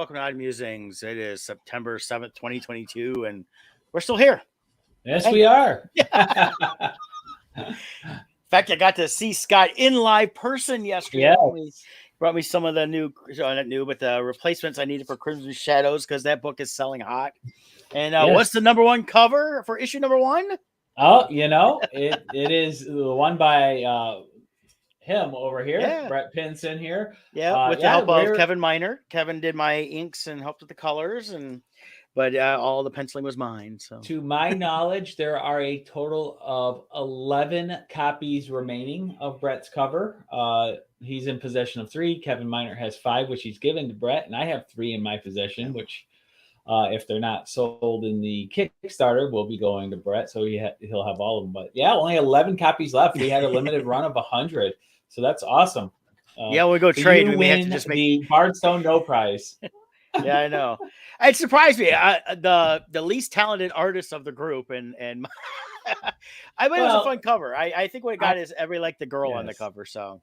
welcome to Musings. It is September 7th, 2022, and we're still here. Yes, we are. In fact, I got to see Scott in live person yesterday. Yes. He brought me some of the not new, but the replacements I needed for Crimson Shadows because that book is selling hot. And what's the number one cover for issue number one? Oh, it is the one by him over here. Yeah. Brett Pinson here. Yeah, with the help of Kevin Miner. Kevin did my inks and helped with the colors, but all the penciling was mine. So, to my knowledge, there are a total of 11 copies remaining of Brett's cover. He's in possession of 3. Kevin Miner has 5, which he's given to Brett, and I have 3 in my possession, which, if they're not sold in the Kickstarter, will be going to Brett, so he'll have all of them. But yeah, only 11 copies left. We had a limited run of 100, so that's awesome. We'll go trade. We may have to just make the Bardstone no prize. Yeah, I know. It surprised me. The least talented artist of the group, and I bet it was a fun cover. I think what it got is every the girl on the cover. So,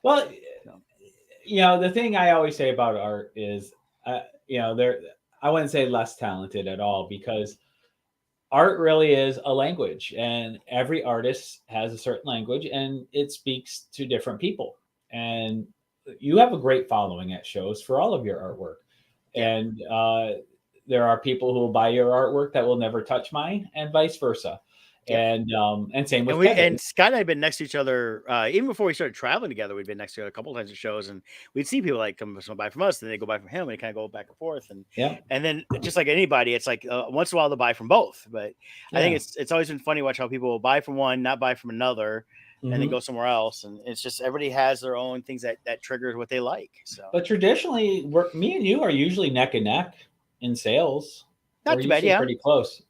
well, the thing I always say about art is, I wouldn't say less talented at all, because art really is a language, and every artist has a certain language, and it speaks to different people. And you have a great following at shows for all of your artwork. And there are people who will buy your artwork that will never touch mine, and vice versa. And same with Kevin. And Scott and I have been next to each other even before we started traveling together. We've been next to each other a couple of times at shows, and we'd see people come buy from us, and they go buy from him, and it kind of go back and forth. And then just like anybody, it's like once in a while they'll buy from both. But I think it's always been funny to watch how people will buy from one, not buy from another, and then go somewhere else. And it's just everybody has their own things that triggers what they like. So, but traditionally, me and you are usually neck and neck in sales. Not too bad, pretty close.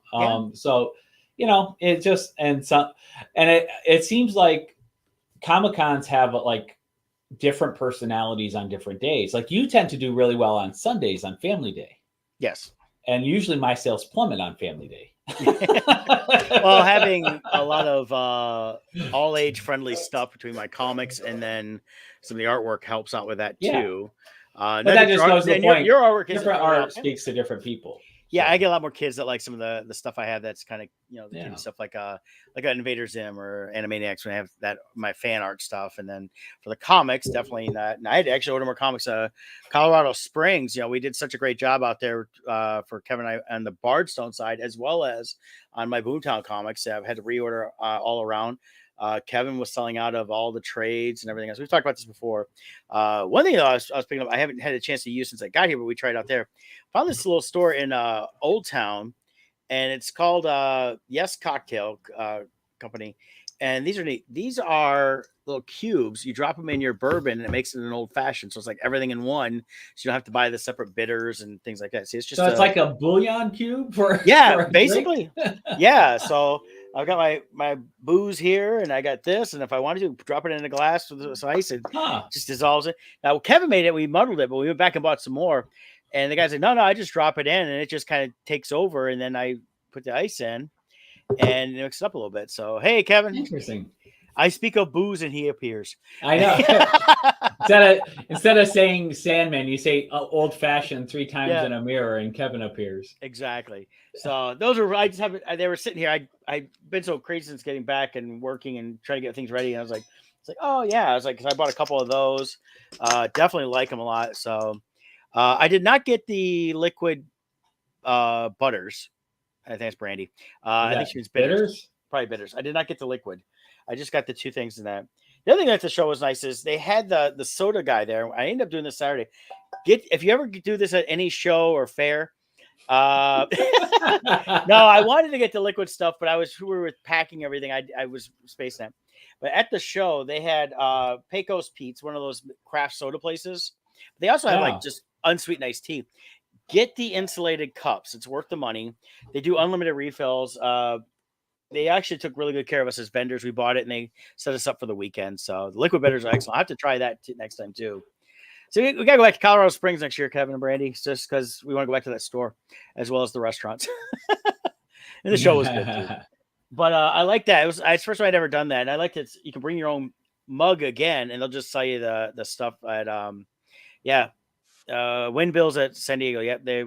So. It just it seems like Comic-Cons have different personalities on different days. Like, you tend to do really well on Sundays on Family Day. Yes. And usually my sales plummet on Family Day. Well, having a lot of all age friendly stuff between my comics and then some of the artwork helps out with that too. But that just goes to the point. Your artwork is different art speaks to different people. Yeah, I get a lot more kids that like some of the stuff I have that's kind of, the kid stuff like an Invader Zim or Animaniacs when I have that, my fan art stuff. And then for the comics, definitely that. And I had to actually order more comics. Colorado Springs, we did such a great job out there for Kevin and I on the Bardstone side, as well as on my Boomtown comics. I've had to reorder all around. Kevin was selling out of all the trades and everything else. We've talked about this before. One thing I was picking up, I haven't had a chance to use since I got here, but we tried out there. Found this little store in Old Town, and it's called Yes Cocktail Company. And these are neat. These are little cubes. You drop them in your bourbon, and it makes it an old fashioned. So it's like everything in one. So you don't have to buy the separate bitters and things like that. See, it's just it's like a bouillon cube for basically. Yeah. So I've got my booze here, and I got this. And if I wanted to drop it in a glass with some ice, it just dissolves it. Now, Kevin made it. We muddled it, but we went back and bought some more. And the guy said, no, I just drop it in, and it just kind of takes over. And then I put the ice in and mix it up a little bit. So, hey, Kevin. Interesting. I speak of booze, and he appears. I know. instead of saying Sandman, you say old fashioned 3 times in a mirror, and Kevin appears. Exactly. So those are. I just haven't. They were sitting here. I've been so crazy since getting back and working and trying to get things ready. And I was like, oh yeah. I was like, because I bought a couple of those. Definitely like them a lot. So I did not get the liquid butters. I think it's brandy. I think she was bitters. Probably bitters. I did not get the liquid. I just got the 2 things in that. The other thing that the show was nice is they had the soda guy there. I ended up doing this Saturday. If you ever do this at any show or fair. No, I wanted to get the liquid stuff, but we were packing everything. I was spacing that. But at the show, they had Pecos Pete's, one of those craft soda places. They also have just unsweetened iced tea. Get the insulated cups. It's worth the money. They do unlimited refills. They actually took really good care of us as vendors. We bought it, and they set us up for the weekend. So the liquid bitters are excellent. I have to try that next time too. So we got to go back to Colorado Springs next year, Kevin and Brandy, just because we want to go back to that store as well as the restaurants. And the show was good too. But I like that. It's the first time I'd ever done that. And I like it. You can bring your own mug again, and they'll just sell you the stuff at Windbills at San Diego. Yep, they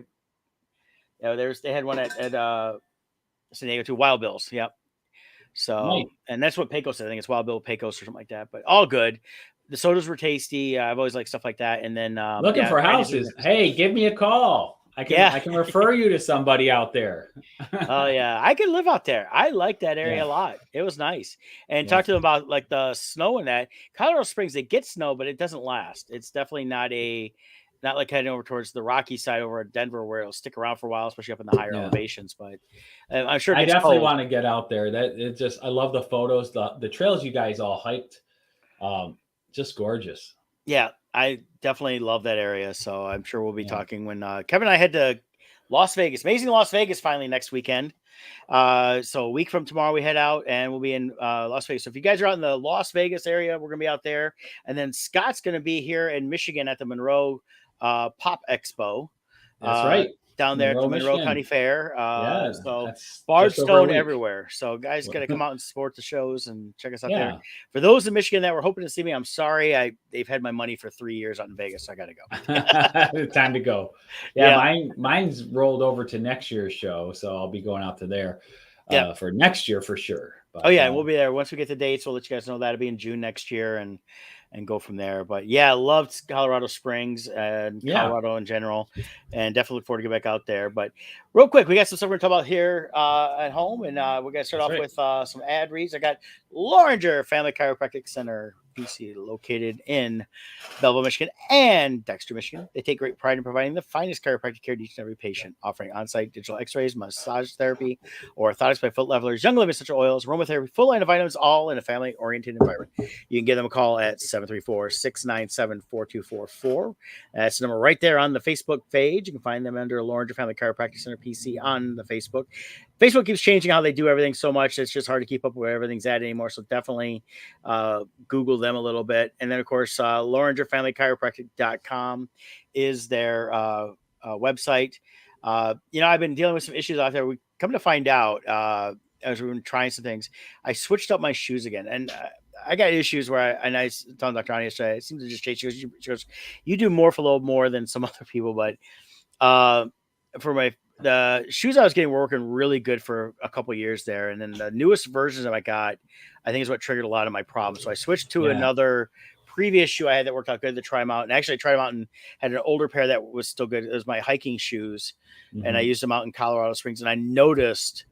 had one at San Diego too. Wild Bills. Yep. Nice. So, and that's what Pecos. I think it's Wild Bill Pecos or something like that. But all good. The sodas were tasty. I've always liked stuff like that. And then Looking for houses. Hey, give me a call. I can refer you to somebody out there. Oh yeah, I could live out there. I like that area a lot. It was nice. And talk to them about like the snow and that. Colorado Springs, they get snow, but it doesn't last. It's definitely not like heading over towards the Rocky side over at Denver where it'll stick around for a while, especially up in the higher elevations. But I'm sure I definitely want to get out there. I love the photos, the trails you guys all hiked. Just gorgeous. Yeah, I definitely love that area. So I'm sure we'll be talking when Kevin and I head to Las Vegas. Amazing Las Vegas finally next weekend. So a week from tomorrow we head out and we'll be in Las Vegas. So if you guys are out in the Las Vegas area, we're gonna be out there. And then Scott's gonna be here in Michigan at the Monroe Pop Expo. That's right. Down there at the Monroe Michigan. County Fair. So Bardstone everywhere. So guys got to come out and support the shows and check us out there. For those in Michigan that were hoping to see me, I'm sorry. They've had my money for 3 years out in Vegas. So I got to go. Time to go. Yeah. Mine's rolled over to next year's show. So I'll be going out to there for next year for sure. But, we'll be there. Once we get the dates, we'll let you guys know that'll be in June next year and go from there. But I loved Colorado Springs and Colorado in general, and definitely look forward to get back out there. But real quick, we got some stuff we're going to talk about here at home, and we're going to start off with some ad reads. I got Loringer Family Chiropractic Center, PC, located in Belleville, Michigan, and Dexter, Michigan. They take great pride in providing the finest chiropractic care to each and every patient, offering on-site digital x-rays, massage therapy, orthotics by foot levelers, young living essential oils, aromatherapy, full line of vitamins, all in a family-oriented environment. You can give them a call at 734-697-4244. That's the number right there on the Facebook page. You can find them under Loringer Family Chiropractic Center, PC, on the Facebook. Facebook keeps changing how they do everything so much. It's just hard to keep up where everything's at anymore. So definitely Google them a little bit. And then, of course, LoringerFamilyChiropractic.com is their website. I've been dealing with some issues out there. We come to find out as we've been trying some things, I switched up my shoes again. And I got issues where I told Dr. Ani yesterday, I seem to just chase shoes. She goes, you do more for a little more than some other people. But for the shoes I was getting were working really good for a couple of years there. And then the newest versions that I got, I think is what triggered a lot of my problems. So I switched to another previous shoe I had that worked out good to try them out. And actually I tried them out and had an older pair that was still good. It was my hiking shoes. Mm-hmm. And I used them out in Colorado Springs. And I noticed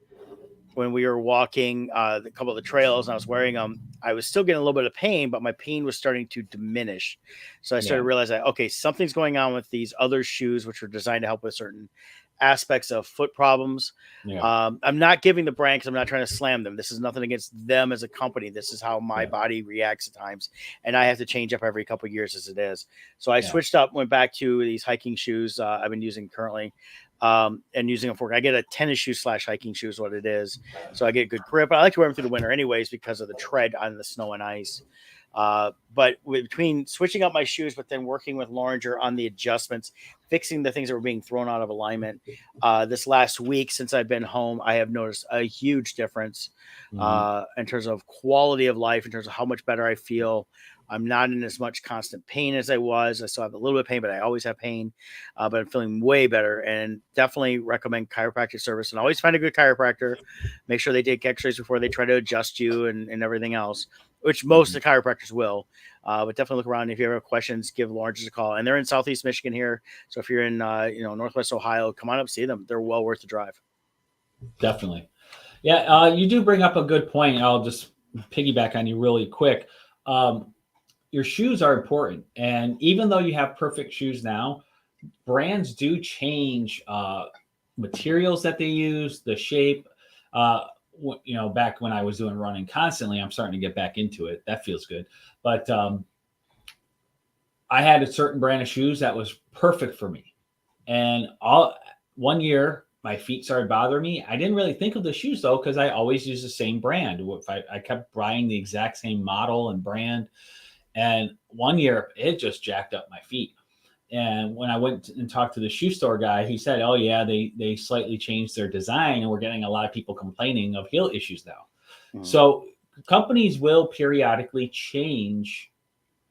when we were walking a couple of the trails and I was wearing them, I was still getting a little bit of pain, but my pain was starting to diminish. So I started to realize that, okay, something's going on with these other shoes, which are designed to help with certain aspects of foot problems. I'm not giving the brand because I'm not trying to slam them. This is nothing against them as a company. This is how my body reacts at times. And I have to change up every couple of years as it is. So I switched up, went back to these hiking shoes I've been using currently. And using them for, I get a tennis shoe / hiking shoe is what it is. So I get good grip. I like to wear them through the winter anyways, because of the tread on the snow and ice. But between switching up my shoes, but then working with Loringer on the adjustments, fixing the things that were being thrown out of alignment, this last week, since I've been home, I have noticed a huge difference, in terms of quality of life, in terms of how much better I feel. I'm not in as much constant pain as I was. I still have a little bit of pain, but I always have pain. But I'm feeling way better, and definitely recommend chiropractic service. And always find a good chiropractor. Make sure they take x-rays before they try to adjust you and everything else, which most of the chiropractors will. But definitely look around. If you have questions, give Lawrence a call. And they're in Southeast Michigan here. So if you're in Northwest Ohio, come on up, see them. They're well worth the drive. Definitely. Yeah, you do bring up a good point. I'll just piggyback on you really quick. Your shoes are important. And even though you have perfect shoes now, brands do change materials that they use, the shape. Back when I was doing running constantly, I'm starting to get back into it. That feels good. But I had a certain brand of shoes that was perfect for me. And 1 year, my feet started bothering me. I didn't really think of the shoes, though, because I always use the same brand. I kept buying the exact same model and brand. And 1 year, it just jacked up my feet. And when I went and talked to the shoe store guy, he said, oh, yeah, they slightly changed their design, and we're getting a lot of people complaining of heel issues now. Mm-hmm. So companies will periodically change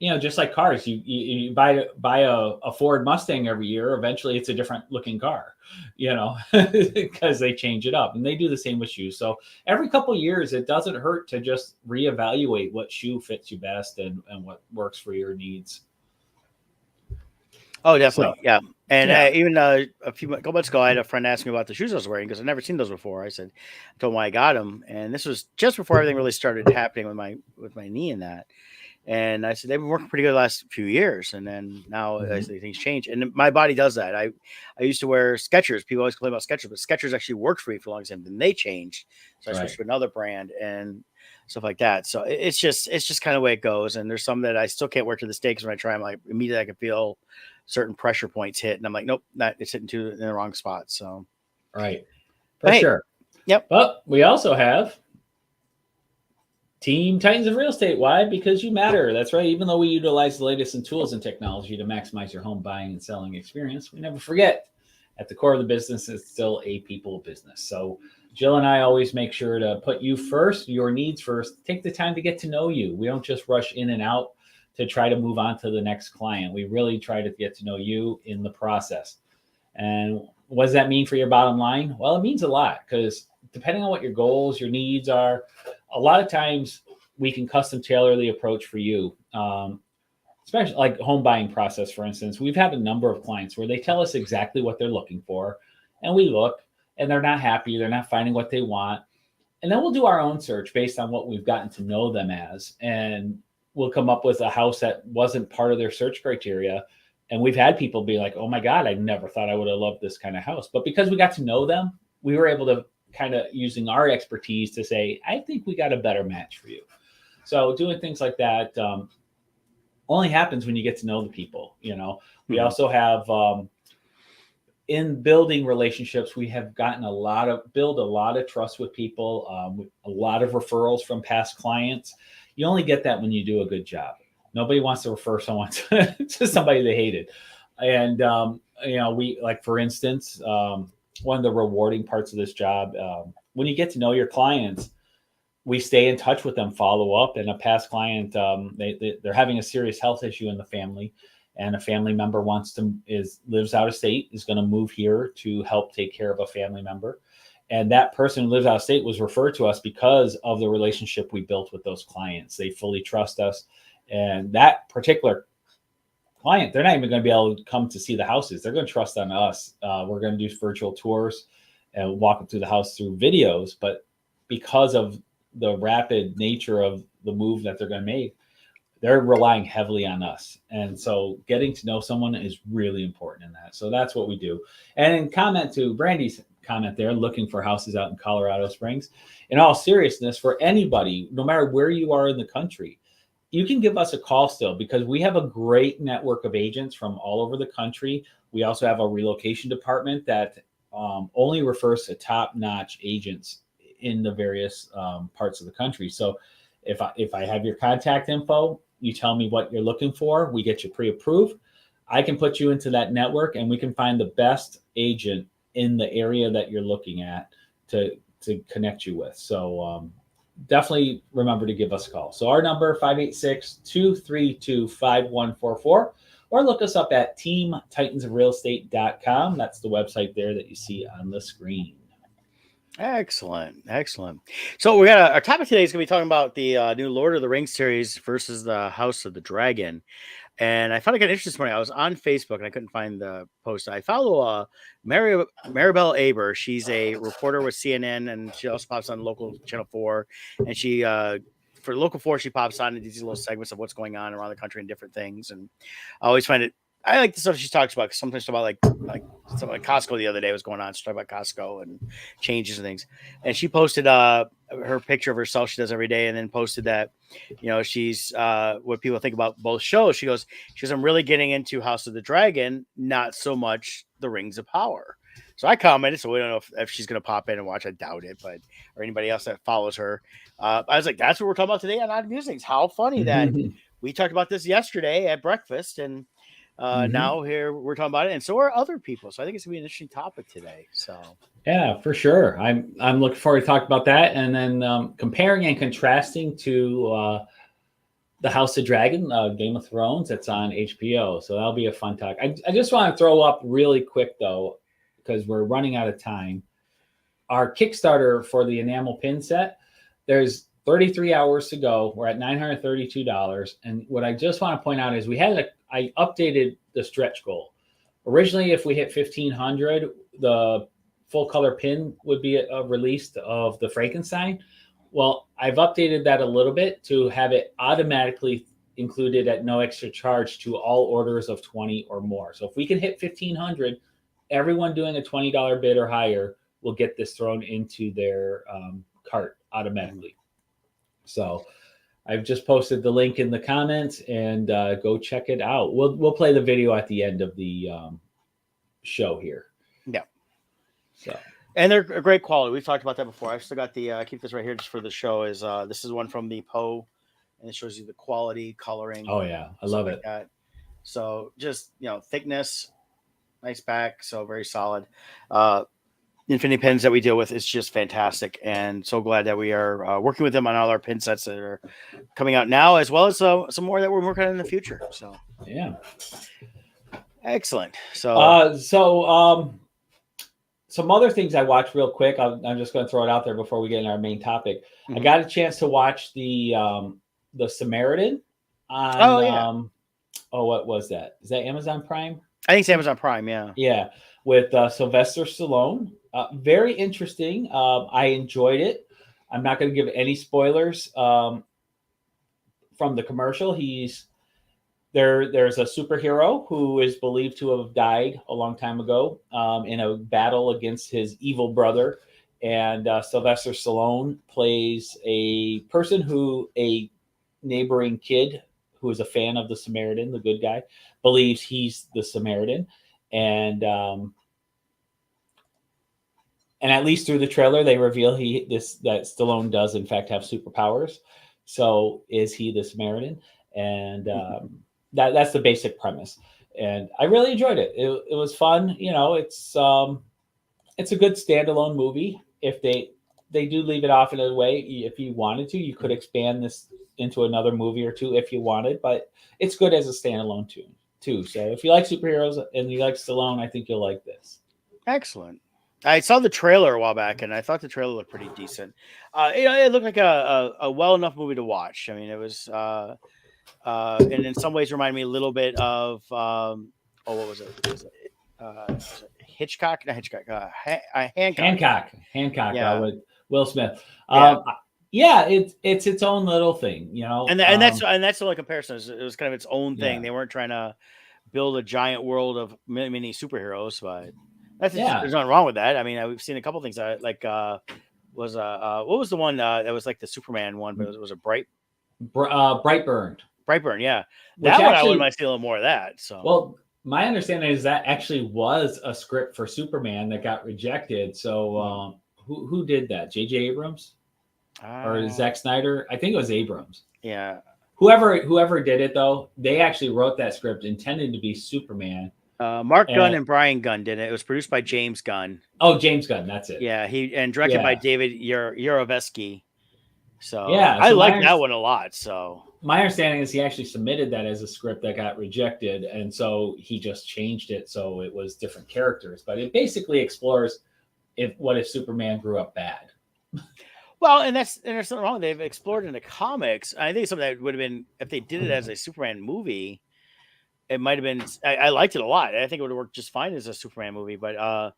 just like cars, you buy a Ford Mustang every year. Eventually, it's a different looking car, because they change it up, and they do the same with shoes. So every couple of years, it doesn't hurt to just reevaluate what shoe fits you best and what works for your needs. Oh, definitely. So, Yeah. And yeah, even couple months ago, I had a friend ask me about the shoes I was wearing because I'd never seen those before. I told him why I got them, and this was just before everything really started happening with my knee and that. And I said they've been working pretty good the last few years, and then now I see things change, and my body does that. I used to wear Skechers. People always complain about Skechers, but Skechers actually worked for me for a long time. Then they changed, so I switched to another brand and stuff like that. So it's just kind of the way it goes. And there's some that I still can't wear to this day because when I try them, like immediately I can feel certain pressure points hit, and I'm like, nope, it's hitting in the wrong spot. So right, for sure. Yep. But we also have Team Titans of Real Estate. Why? Because you matter. That's right. Even though we utilize the latest in tools and technology to maximize your home buying and selling experience, we never forget at the core of the business, it's still a people business. So Jill and I always make sure to put you first, your needs first. Take the time to get to know you. We don't just rush in and out to try to move on to the next client. We really try to get to know you in the process. And what does that mean for your bottom line? Well, it means a lot, because depending on what your goals, your needs are, a lot of times we can custom tailor the approach for you. Especially like home buying process, for instance. We've had a number of clients where they tell us exactly what they're looking for, and we look and they're not happy. They're not finding what they want. And then we'll do our own search based on what we've gotten to know them as. And we'll come up with a house that wasn't part of their search criteria. And we've had people be like, oh my God, I never thought I would have loved this kind of house. But because we got to know them, we were able to kind of using our expertise to say, I think we got a better match for you. So doing things like that only happens when you get to know the people. We also have in building relationships, we have gotten build a lot of trust with people, a lot of referrals from past clients. You only get that when you do a good job. Nobody wants to refer someone to somebody they hated. And, we, like, for instance, one of the rewarding parts of this job, when you get to know your clients, we stay in touch with them, follow up. And a past client, they're having a serious health issue in the family, and a family member lives out of state, is going to move here to help take care of a family member. And that person who lives out of state was referred to us because of the relationship we built with those clients. They fully trust us. And that particular client, they're not even going to be able to come to see the houses. They're going to trust on us. We're going to do virtual tours and walk them through the house through videos. But because of the rapid nature of the move that they're going to make, they're relying heavily on us. And so getting to know someone is really important in that. So that's what we do. And in comment to Brandy's comment there, looking for houses out in Colorado Springs, in all seriousness, for anybody, no matter where you are in the country, you can give us a call still, because we have a great network of agents from all over the country. We also have a relocation department that only refers to top-notch agents in the various parts of the country. So if I have your contact info, you tell me what you're looking for, we get you pre-approved. I can put you into that network, and we can find the best agent in the area that you're looking at to connect you with. So definitely remember to give us a call. So our number, 586-232-5144, or look us up at teamtitansofrealestate.com. That's the website there that you see on the screen. Excellent. So we got our topic today is going to be talking about the new Lord of the Rings series versus the House of the Dragon. And I found it kind of interesting this morning. I was on Facebook and I couldn't find the post. I follow Maribel Aber. She's a reporter with CNN, and she also pops on local Channel 4. And she, for local 4, she pops on and these little segments of what's going on around the country and different things. And I always find I like the stuff she talks about. Sometimes she's about like something like Costco the other day was going on. She talked about Costco and changes and things. And she posted her picture of herself she does every day, and then posted that, she's what people think about both shows. She goes, I'm really getting into House of the Dragon, not so much the Rings of Power. So I commented, so we don't know if she's going to pop in and watch. I doubt it, or anybody else that follows her. I was like, that's what we're talking about today on Odd Musings. How funny that we talked about this yesterday at breakfast, and now here we're talking about it, and so are other people. So I think it's gonna be an interesting topic today. So yeah, for sure. I'm looking forward to talk about that, and then comparing and contrasting to the House of Dragon, Game of Thrones. That's on HBO, so that'll be a fun talk. I just want to throw up really quick though, because we're running out of time. Our Kickstarter for the enamel pin set, there's 33 hours to go. We're at $932, and what I just want to point out is I updated the stretch goal. Originally, if we hit 1,500, the full color pin would be released of the Frankenstein. Well, I've updated that a little bit to have it automatically included at no extra charge to all orders of 20 or more. So if we can hit 1,500, everyone doing a $20 bid or higher will get this thrown into their cart automatically. So I've just posted the link in the comments, and go check it out. We'll play the video at the end of the show here. Yeah. So. And they're a great quality. We've talked about that before. I've still got I keep this right here just for the show. This is one from the Poe, and it shows you the quality, coloring. Oh yeah, I love it. That. So just thickness, nice back, so very solid. Infinity pins that we deal with is just fantastic, and so glad that we are working with them on all our pin sets that are coming out now, as well as some more that we're working on in the future. So yeah, excellent. So some other things I watched real quick. I'm just going to throw it out there before we get in our main topic. Mm-hmm. I got a chance to watch the Samaritan on. Oh yeah. What was that? Is that Amazon Prime? I think it's Amazon Prime. Yeah. Yeah, with Sylvester Stallone. Very interesting. I enjoyed it. I'm not going to give any spoilers from the commercial. There's a superhero who is believed to have died a long time ago in a battle against his evil brother. And Sylvester Stallone plays a person a neighboring kid who is a fan of the Samaritan, the good guy, believes he's the Samaritan. And at least through the trailer, they reveal that Stallone does in fact have superpowers. So is he the Samaritan? And that's the basic premise. And I really enjoyed it. It was fun. It's a good standalone movie. If they do leave it off in a way, if you wanted to, you could expand this into another movie or two if you wanted, but it's good as a standalone too. So if you like superheroes and you like Stallone, I think you'll like this. Excellent. I saw the trailer a while back, and I thought the trailer looked pretty decent. It looked like a well enough movie to watch. I mean, it was, and in some ways reminded me a little bit of, what was it? Was it Hitchcock? Not Hitchcock. Hancock. Hancock. Yeah. With Will Smith. Yeah. It's its own little thing, And that's the only comparison. It was kind of its own thing. Yeah. They weren't trying to build a giant world of many superheroes, but there's nothing wrong with that. I mean, we've seen a couple things like what was the one that was like the Superman one, but it was a Brightburn. Brightburn, yeah. Which That one I actually- wouldn't mind seeing a little more of that. So Well, my understanding is that actually was a script for Superman that got rejected. So who did that? J.J. Abrams or Zack Snyder? I think it was Abrams. Yeah. Whoever did it though, they actually wrote that script intending to be Superman. Mark Gunn and Brian Gunn did it. It was produced by James Gunn. Oh, James Gunn, that's it. Yeah, directed by David Yarovesky. So yeah, I like that one a lot. So my understanding is he actually submitted that as a script that got rejected, and so he just changed it so it was different characters. But it basically explores what if Superman grew up bad. Well, and there's something wrong. They've explored in the comics. I think something that would have been if they did it as a Superman movie. It might have been. I liked it a lot. I think it would have worked just fine as a Superman movie. But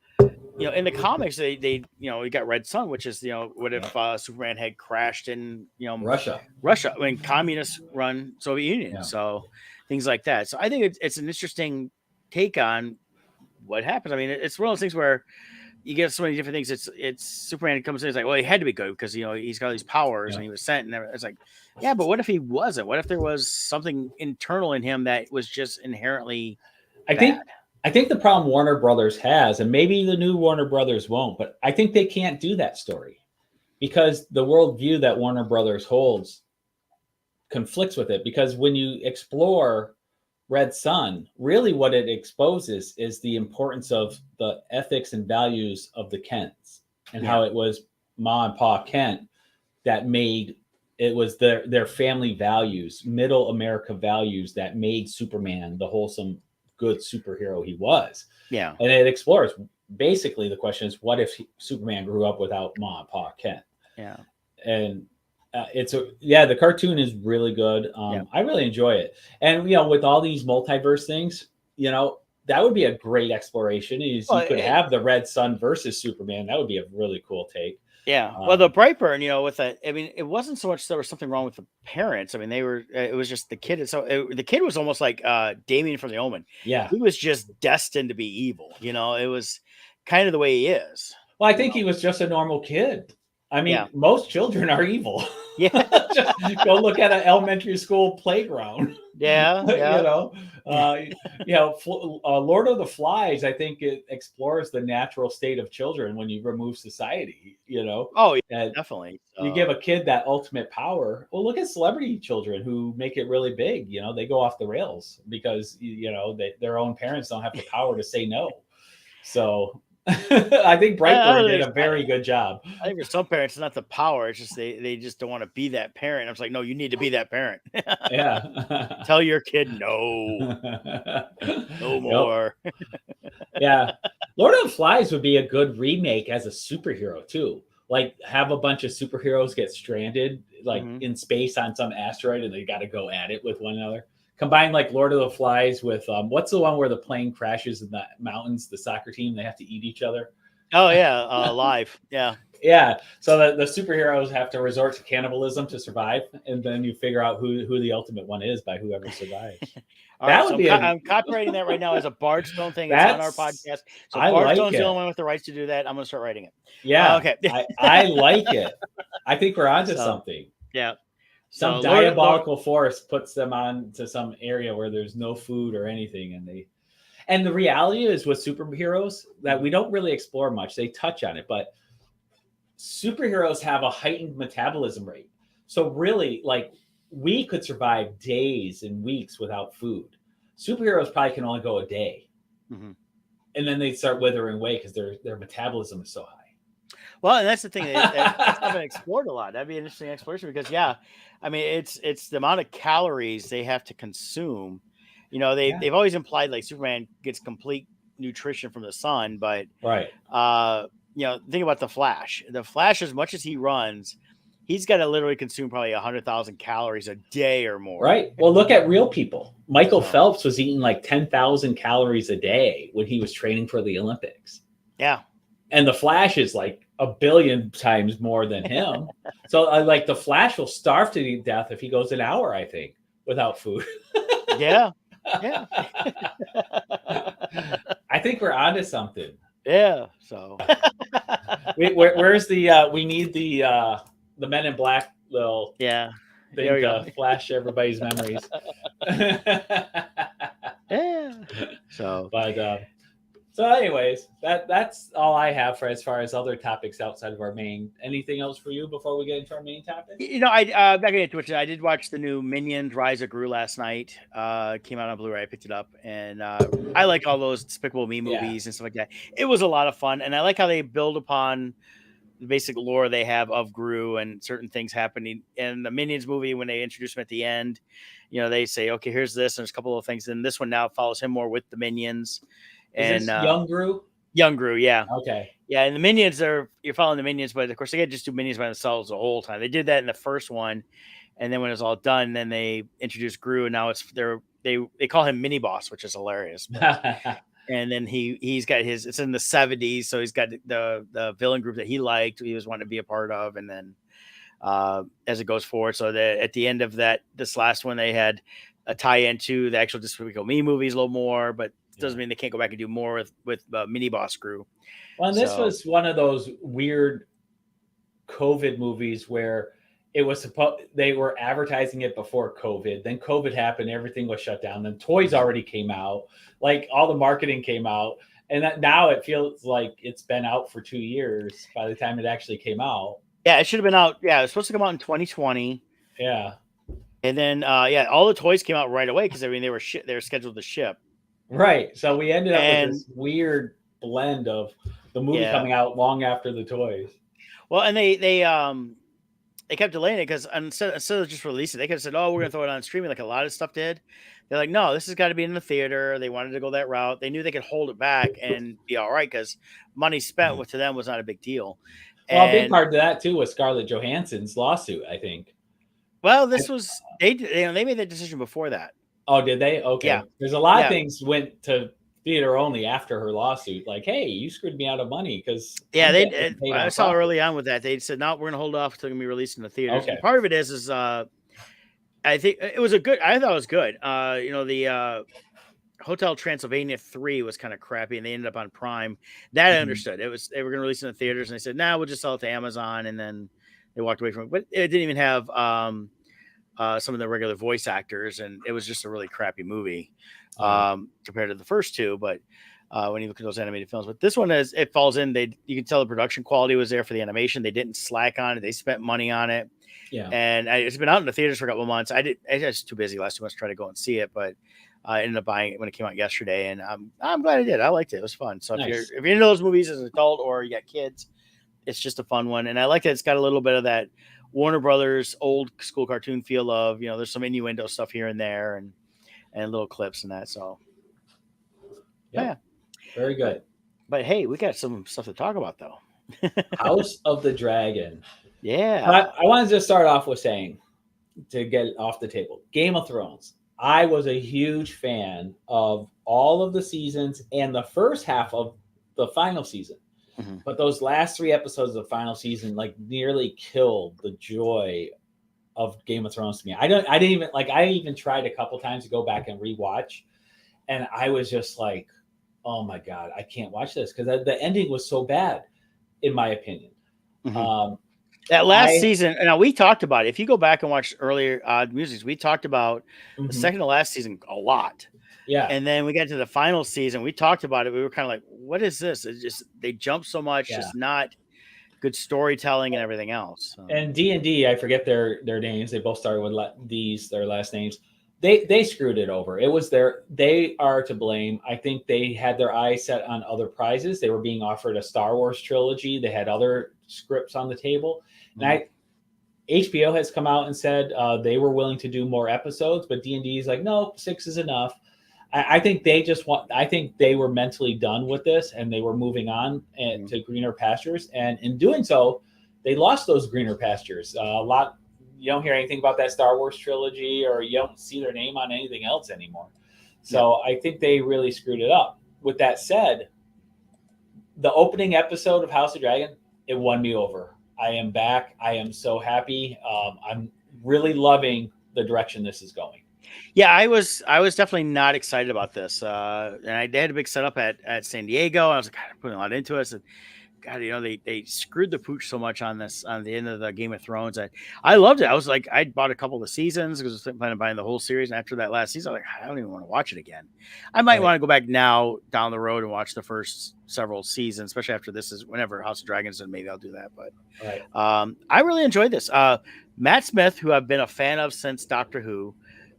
in the comics, they you got Red Sun, which is what if Superman had crashed in Russia, when communists run Soviet Union, so things like that. So I think it's an interesting take on what happens. I mean, it's one of those things where you get so many different things. It's Superman comes in. It's like, well, he had to be good because he's got these powers and he was sent. And it's like, yeah, but what if he wasn't? What if there was something internal in him that was just inherently bad? I think the problem Warner Brothers has, and maybe the new Warner Brothers won't, but I think they can't do that story because the worldview that Warner Brothers holds conflicts with it. Because when you explore Red Sun, really what it exposes is the importance of the ethics and values of the Kents and how it was Ma and Pa Kent that made it was their family values, middle America values, that made Superman the wholesome, good superhero he was. Yeah. And it explores, basically the question is, what if Superman grew up without Ma and Pa Kent? Yeah. And the cartoon is really good. Yeah. I really enjoy it. And with all these multiverse things, that would be a great exploration. Is Well, you could have the Red Sun versus Superman. That would be a really cool take. Yeah. Well, the Brightburn, with that, I mean, it wasn't so much there was something wrong with the parents. I mean, it was just the kid. The kid was almost like Damien from The Omen. Yeah. He was just destined to be evil. It was kind of the way he is. Well, I think he was just a normal kid. I mean, Yeah. most children are evil. Yeah. Just go look at an elementary school playground. Yeah. Lord of the Flies, I think it explores the natural state of children when you remove society. Oh, yeah, definitely. You give a kid that ultimate power. Well, look at celebrity children who make it really big. They go off the rails because their own parents don't have the power to say no. So I think Brightburn did a very good job. I think for some parents, it's not the power. It's just they just don't want to be that parent. I was like, no, you need to be that parent. Yeah. Tell your kid no. No more. Yeah. Lord of the Flies would be a good remake as a superhero too. Like have a bunch of superheroes get stranded like in space on some asteroid and they got to go at it with one another. Combine like Lord of the Flies with what's the one where the plane crashes in the mountains, the soccer team, they have to eat each other. Oh yeah, Live. Yeah. Yeah. So the superheroes have to resort to cannibalism to survive, and then you figure out who the ultimate one is by whoever survives. I'm copywriting that right now as a Bardstone thing. It's on our podcast. So Bardstone's the only one with the rights to do that. I'm going to start writing it. Yeah. Okay. I like it. I think we're onto something. Yeah. Some diabolical force puts them on to some area where there's no food or anything, and the reality is with superheroes that we don't really explore much. They touch on it, but superheroes have a heightened metabolism rate. So really, like we could survive days and weeks without food. Superheroes probably can only go a day, and then they start withering away because their metabolism is so high. Well, and that's the thing. That's not been explored a lot. That'd be an interesting exploration because, I mean, it's the amount of calories they have to consume. They've always implied like Superman gets complete nutrition from the sun, but right. Think about the Flash. The Flash, as much as he runs, he's got to literally consume probably 100,000 calories a day or more. Right. Well, look at real people. Michael Phelps was eating like 10,000 calories a day when he was training for the Olympics. Yeah. And the Flash is like a billion times more than him. So like the Flash will starve to death if he goes an hour, I think, without food. Yeah. Yeah. I think we're onto something. Yeah. So where's the we need the Men in Black little thing to flash everybody's memories. Yeah. So so anyways, that's all I have for as far as other topics outside of our main. Anything else for you before we get into our main topic? I'm not gonna get to it. I did watch the new Minions Rise of Gru last night. Came out on Blu-ray. I picked it up, and I like all those Despicable Me movies and stuff like that. It was a lot of fun, and I like how they build upon the basic lore they have of Gru and certain things happening in the Minions movie. When they introduce him at the end, they say, okay, here's this, and there's a couple of things. And this one now follows him more with the Minions. Is this Young Gru? Young Gru, yeah. Okay. Yeah, and the Minions you're following the Minions, but of course they can't just do Minions by themselves the whole time. They did that in the first one, and then when it was all done, then they introduced Gru, and now they call him Mini Boss, which is hilarious. And then he's got it's in the 70s, so he's got the villain group that he liked, he was wanting to be a part of, and then as it goes forward, so that at the end of this last one, they had a tie-in to the actual Despicable Me movies a little more, but doesn't mean they can't go back and do more with Mini Boss Gru. Well, and this was one of those weird COVID movies where it was they were advertising it before COVID. Then COVID happened, everything was shut down. Then toys already came out, like all the marketing came out, and now it feels like it's been out for 2 years by the time it actually came out. Yeah, it should have been out. Yeah, it was supposed to come out in 2020. Yeah, and then all the toys came out right away because they were scheduled to ship. Right. So we ended up with this weird blend of the movie coming out long after the toys. Well, and they they kept delaying it because instead of just releasing it, they could have said, "Oh, we're gonna throw it on streaming," like a lot of stuff did. They're like, "No, this has got to be in the theater." They wanted to go that route. They knew they could hold it back and be all right because money spent to them was not a big deal. Well, a big And part of that too was Scarlett Johansson's lawsuit, I think. well, this was they made that decision before that. Oh, did they? Okay. Yeah. There's a lot of Yeah. things went to theater only after her lawsuit. Like, hey, you screwed me out of money because Yeah, I saw profit. early on with that. They said, "No, we're going to hold off until it can be released in the theaters." Okay. And part of it is I think it was a good. I thought it was good. The Hotel Transylvania 3 was kind of crappy, and they ended up on Prime. That I understood. It was they were going to release it in the theaters, and they said, "Nah, we'll just sell it to Amazon," and then they walked away from it. But it didn't even have some of the regular voice actors, and it was just a really crappy movie compared to the first two. But when you look at those animated films, but this one it falls in. You can tell the production quality was there for the animation. They didn't slack on it. They spent money on it. Yeah. And it's been out in the theaters for a couple of months. I was too busy last 2 months to try to go and see it, but I ended up buying it when it came out yesterday, and I'm glad I did. I liked it. It was fun. So Nice. if you're into those movies as an adult or you got kids, it's just a fun one. And I like that it's got a little bit of that Warner Brothers old school cartoon feel of, there's some innuendo stuff here and there and little clips and that. So yeah, very good. But hey, we got some stuff to talk about though. House of the Dragon. Yeah. I wanted to start off with saying, to get it off the table, Game of Thrones. I was a huge fan of all of the seasons and the first half of the final season. Mm-hmm. But those last 3 episodes of the final season nearly killed the joy of Game of Thrones to me. I even tried a couple times to go back and rewatch, and I was just like, oh my God, I can't watch this because the ending was so bad, in my opinion. Mm-hmm. That last season, now we talked about it. If you go back and watch earlier Musings, we talked about the second to last season a lot. Yeah. And then we got to the final season. We talked about it. We were kind of like, what is this? It's just, they jump so much, just not good storytelling and everything else. So. And D&D, I forget their names. They both started with their last names. They screwed it over. It was they are to blame. I think they had their eyes set on other prizes. They were being offered a Star Wars trilogy. They had other scripts on the table. And HBO has come out and said they were willing to do more episodes, but D&D is like, no, 6 is enough. I think I think they were mentally done with this and they were moving on to greener pastures. And in doing so, they lost those greener pastures. You don't hear anything about that Star Wars trilogy, or you don't see their name on anything else anymore. So I think they really screwed it up. With that said, the opening episode of House of Dragon, it won me over. I am back. I am so happy. I'm really loving the direction this is going. Yeah, I was definitely not excited about this. And I had a big setup at San Diego. I was like, God, I'm putting a lot into it. I said, God, they screwed the pooch so much on this, on the end of the Game of Thrones. I loved it. I was like, I bought a couple of seasons because I was planning on buying the whole series. And after that last season, I was like, I don't even want to watch it again. I might want to go back now down the road and watch the first several seasons, especially after this is whenever House of Dragons, and maybe I'll do that. But I really enjoyed this. Matt Smith, who I've been a fan of since Doctor Who,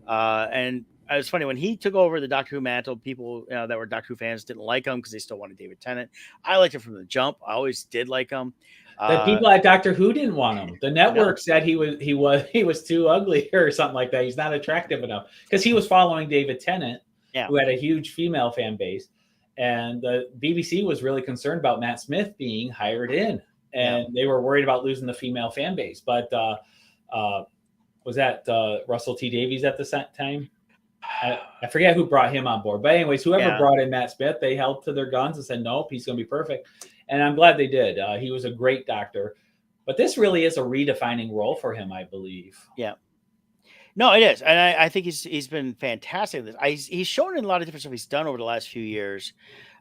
and it was funny when he took over the Doctor Who mantle. People that were Doctor Who fans didn't like him because they still wanted David Tennant. I liked him from the jump. I always did like him. The people at Doctor Who didn't want him. The network said he was too ugly or something like that. He's not attractive enough because he was following David Tennant, who had a huge female fan base, and the BBC was really concerned about Matt Smith being hired in, and they were worried about losing the female fan base. But was that Russell T Davies at the time? I forget who brought him on board, but anyways, whoever brought in Matt Smith, they held to their guns and said, nope, he's going to be perfect. And I'm glad they did. He was a great doctor, but this really is a redefining role for him, I believe. Yeah, no, it is. And I think he's been fantastic. He's shown in a lot of different stuff he's done over the last few years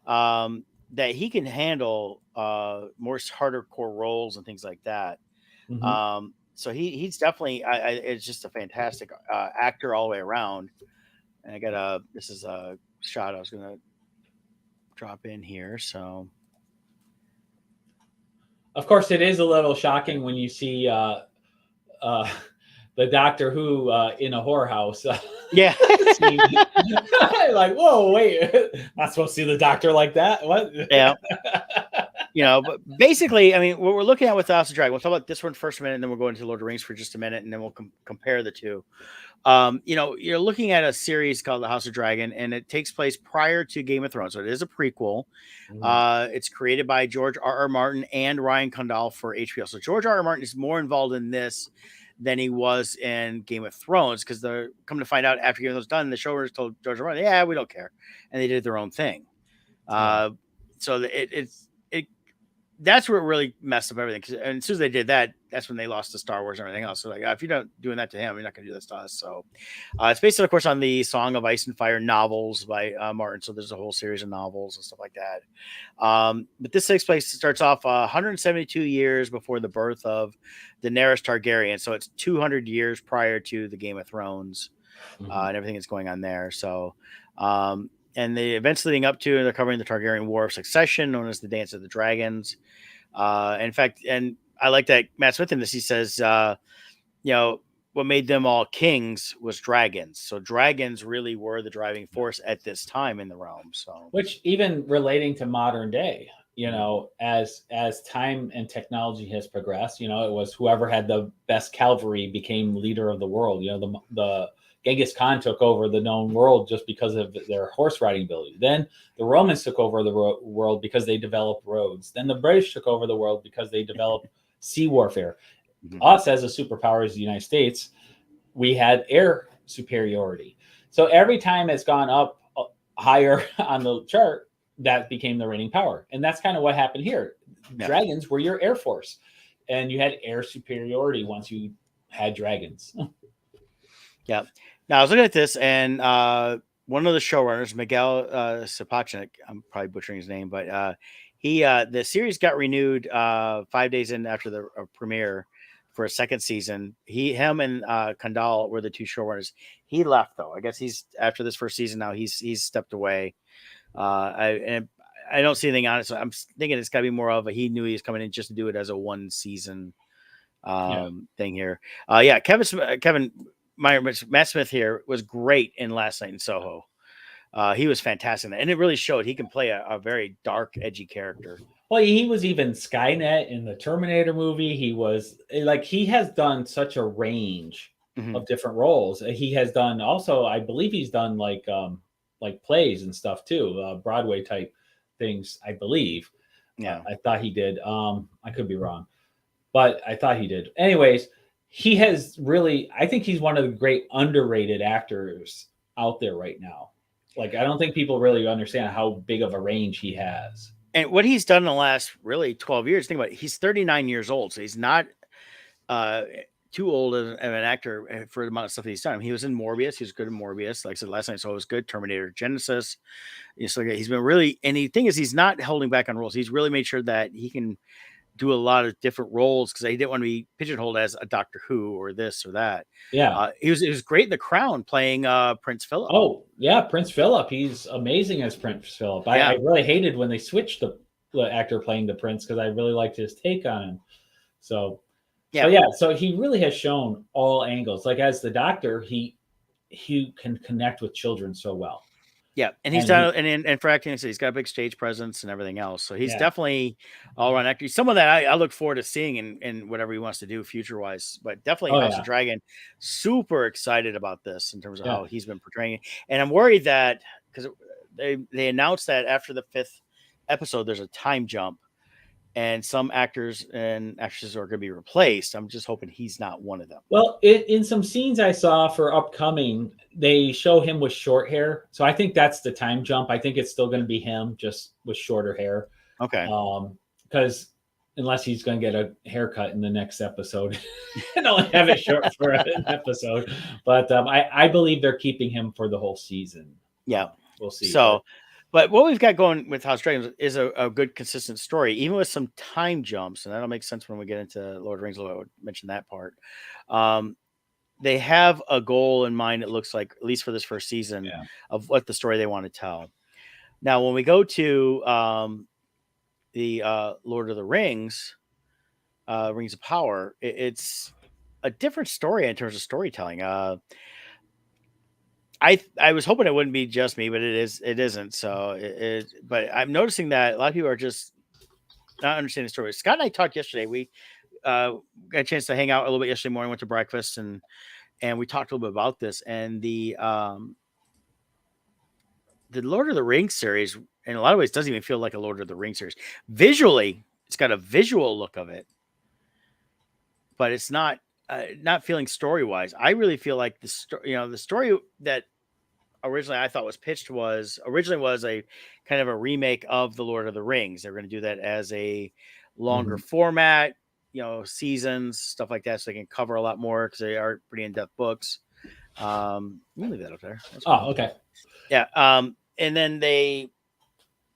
that he can handle more harder core roles and things like that. Mm-hmm. So he's definitely, it's just a fantastic actor all the way around. And this is a shot I was going to drop in here. So, of course, it is a little shocking when you see the Doctor Who in a whorehouse. Yeah. Like, whoa, wait, not supposed to see the Doctor like that. What? Yeah. But basically, I mean, what we're looking at with the House of Dragon, we'll talk about this one first a minute, and then we'll go into Lord of the Rings for just a minute, and then we'll compare the two. You're looking at a series called The House of Dragon, and it takes place prior to Game of Thrones. So it is a prequel. Mhm. It's created by George R. Martin and Ryan Condal for HBO. So George R. Martin is more involved in this than he was in Game of Thrones, because they're coming to find out after Game of Thrones done, the showrunners told George R. Martin, "Yeah, we don't care," and they did their own thing. Yeah. So it that's where it really messed up everything. And as soon as they did that, that's when they lost to Star Wars and everything else. So like, if you're not doing that to him, you're not going to do this to us. So it's based, of course, on the Song of Ice and Fire novels by Martin. So there's a whole series of novels and stuff like that. But this takes place, starts off 172 years before the birth of Daenerys Targaryen. So it's 200 years prior to the Game of Thrones and everything that's going on there. So, and the events leading up to, and they're covering the Targaryen War of Succession, known as the Dance of the Dragons. In fact, and I like that Matt Smith in this, he says, what made them all kings was dragons. So dragons really were the driving force at this time in the realm. So, Which even relating to modern day, as time and technology has progressed, it was whoever had the best cavalry became leader of the world. The Genghis Khan took over the known world just because of their horse riding ability. Then the Romans took over the world because they developed roads. Then the British took over the world because they developed sea warfare. Us as a superpower as the United States, we had air superiority. So every time it's gone up higher on the chart, that became the reigning power. And that's kind of what happened here. Yeah. Dragons were your air force, and you had air superiority once you had dragons. Yeah. Now I was looking at this, and one of the showrunners, Miguel Sapochnik, I'm probably butchering his name, but the series got renewed 5 days in after the premiere for a second season. Him and Kandal were the two showrunners. He left, though. I guess he's, after this first season now, he's stepped away. I don't see anything on it, so I'm thinking it's got to be more of a, he knew he was coming in just to do it as a one season thing here. Kevin Matt Smith here was great in Last Night in Soho. He was fantastic, and it really showed he can play a very dark, edgy character. Well, he was even Skynet in the Terminator movie. He was like, he has done such a range of different roles. He has done also, I believe he's done like plays and stuff too, Broadway type things, I believe. Yeah, I thought he did. I could be wrong, but I thought he did. Anyways, he has really, I think he's one of the great underrated actors out there right now. Like, I don't think people really understand how big of a range he has. And what he's done in the last really 12 years, think about it, he's 39 years old, so he's not too old of an actor for the amount of stuff that he's done. He was in Morbius. He was good in Morbius. Like I said, Last Night, so it was good. Terminator Genesis. He's been really, and the thing is, he's not holding back on roles. He's really made sure that he can do a lot of different roles, because he didn't want to be pigeonholed as a Doctor Who or this or that. Yeah. He was great in The Crown playing Prince Philip. Oh, yeah, Prince Philip. He's amazing as Prince Philip. I really hated when they switched the actor playing the prince, because I really liked his take on him. So so he really has shown all angles. Like, as the Doctor, he can connect with children so well. Yeah, and he's done, and for acting, he's got a big stage presence and everything else. So he's definitely all around actor. He's someone that I look forward to seeing in whatever he wants to do future wise. But definitely House of Dragon, super excited about this in terms of how he's been portraying it. And I'm worried that, because they announced that after the 5th episode, there's a time jump, and some actors and actresses are going to be replaced. I'm just hoping he's not one of them. Well, in some scenes I saw for upcoming, they show him with short hair. So I think that's the time jump. I think it's still going to be him, just with shorter hair. Okay. Because unless he's going to get a haircut in the next episode and only have it short for an episode. But I believe they're keeping him for the whole season. Yeah. We'll see. But what we've got going with House of Dragons is a good, consistent story, even with some time jumps, and that'll make sense when we get into Lord of the Rings. I would mention that part. They have a goal in mind, it looks like, at least for this first season, of what the story they want to tell. Now, when we go to the Lord of the Rings, Rings of Power, it's a different story in terms of storytelling. I was hoping it wouldn't be just me, but it isn't. So but I'm noticing that a lot of people are just not understanding the story. Scott and I talked yesterday. We got a chance to hang out a little bit yesterday morning. Went to breakfast and we talked a little bit about this and the Lord of the Rings series. In a lot of ways, doesn't even feel like a Lord of the Rings series. Visually, it's got a visual look of it, but it's not feeling story wise. I really feel like the story, the story that originally I thought was pitched was a kind of a remake of the Lord of the Rings. They're going to do that as a longer format, seasons, stuff like that, so they can cover a lot more because they are pretty in-depth books. You leave that up there. That's cool. Okay. Yeah. And then they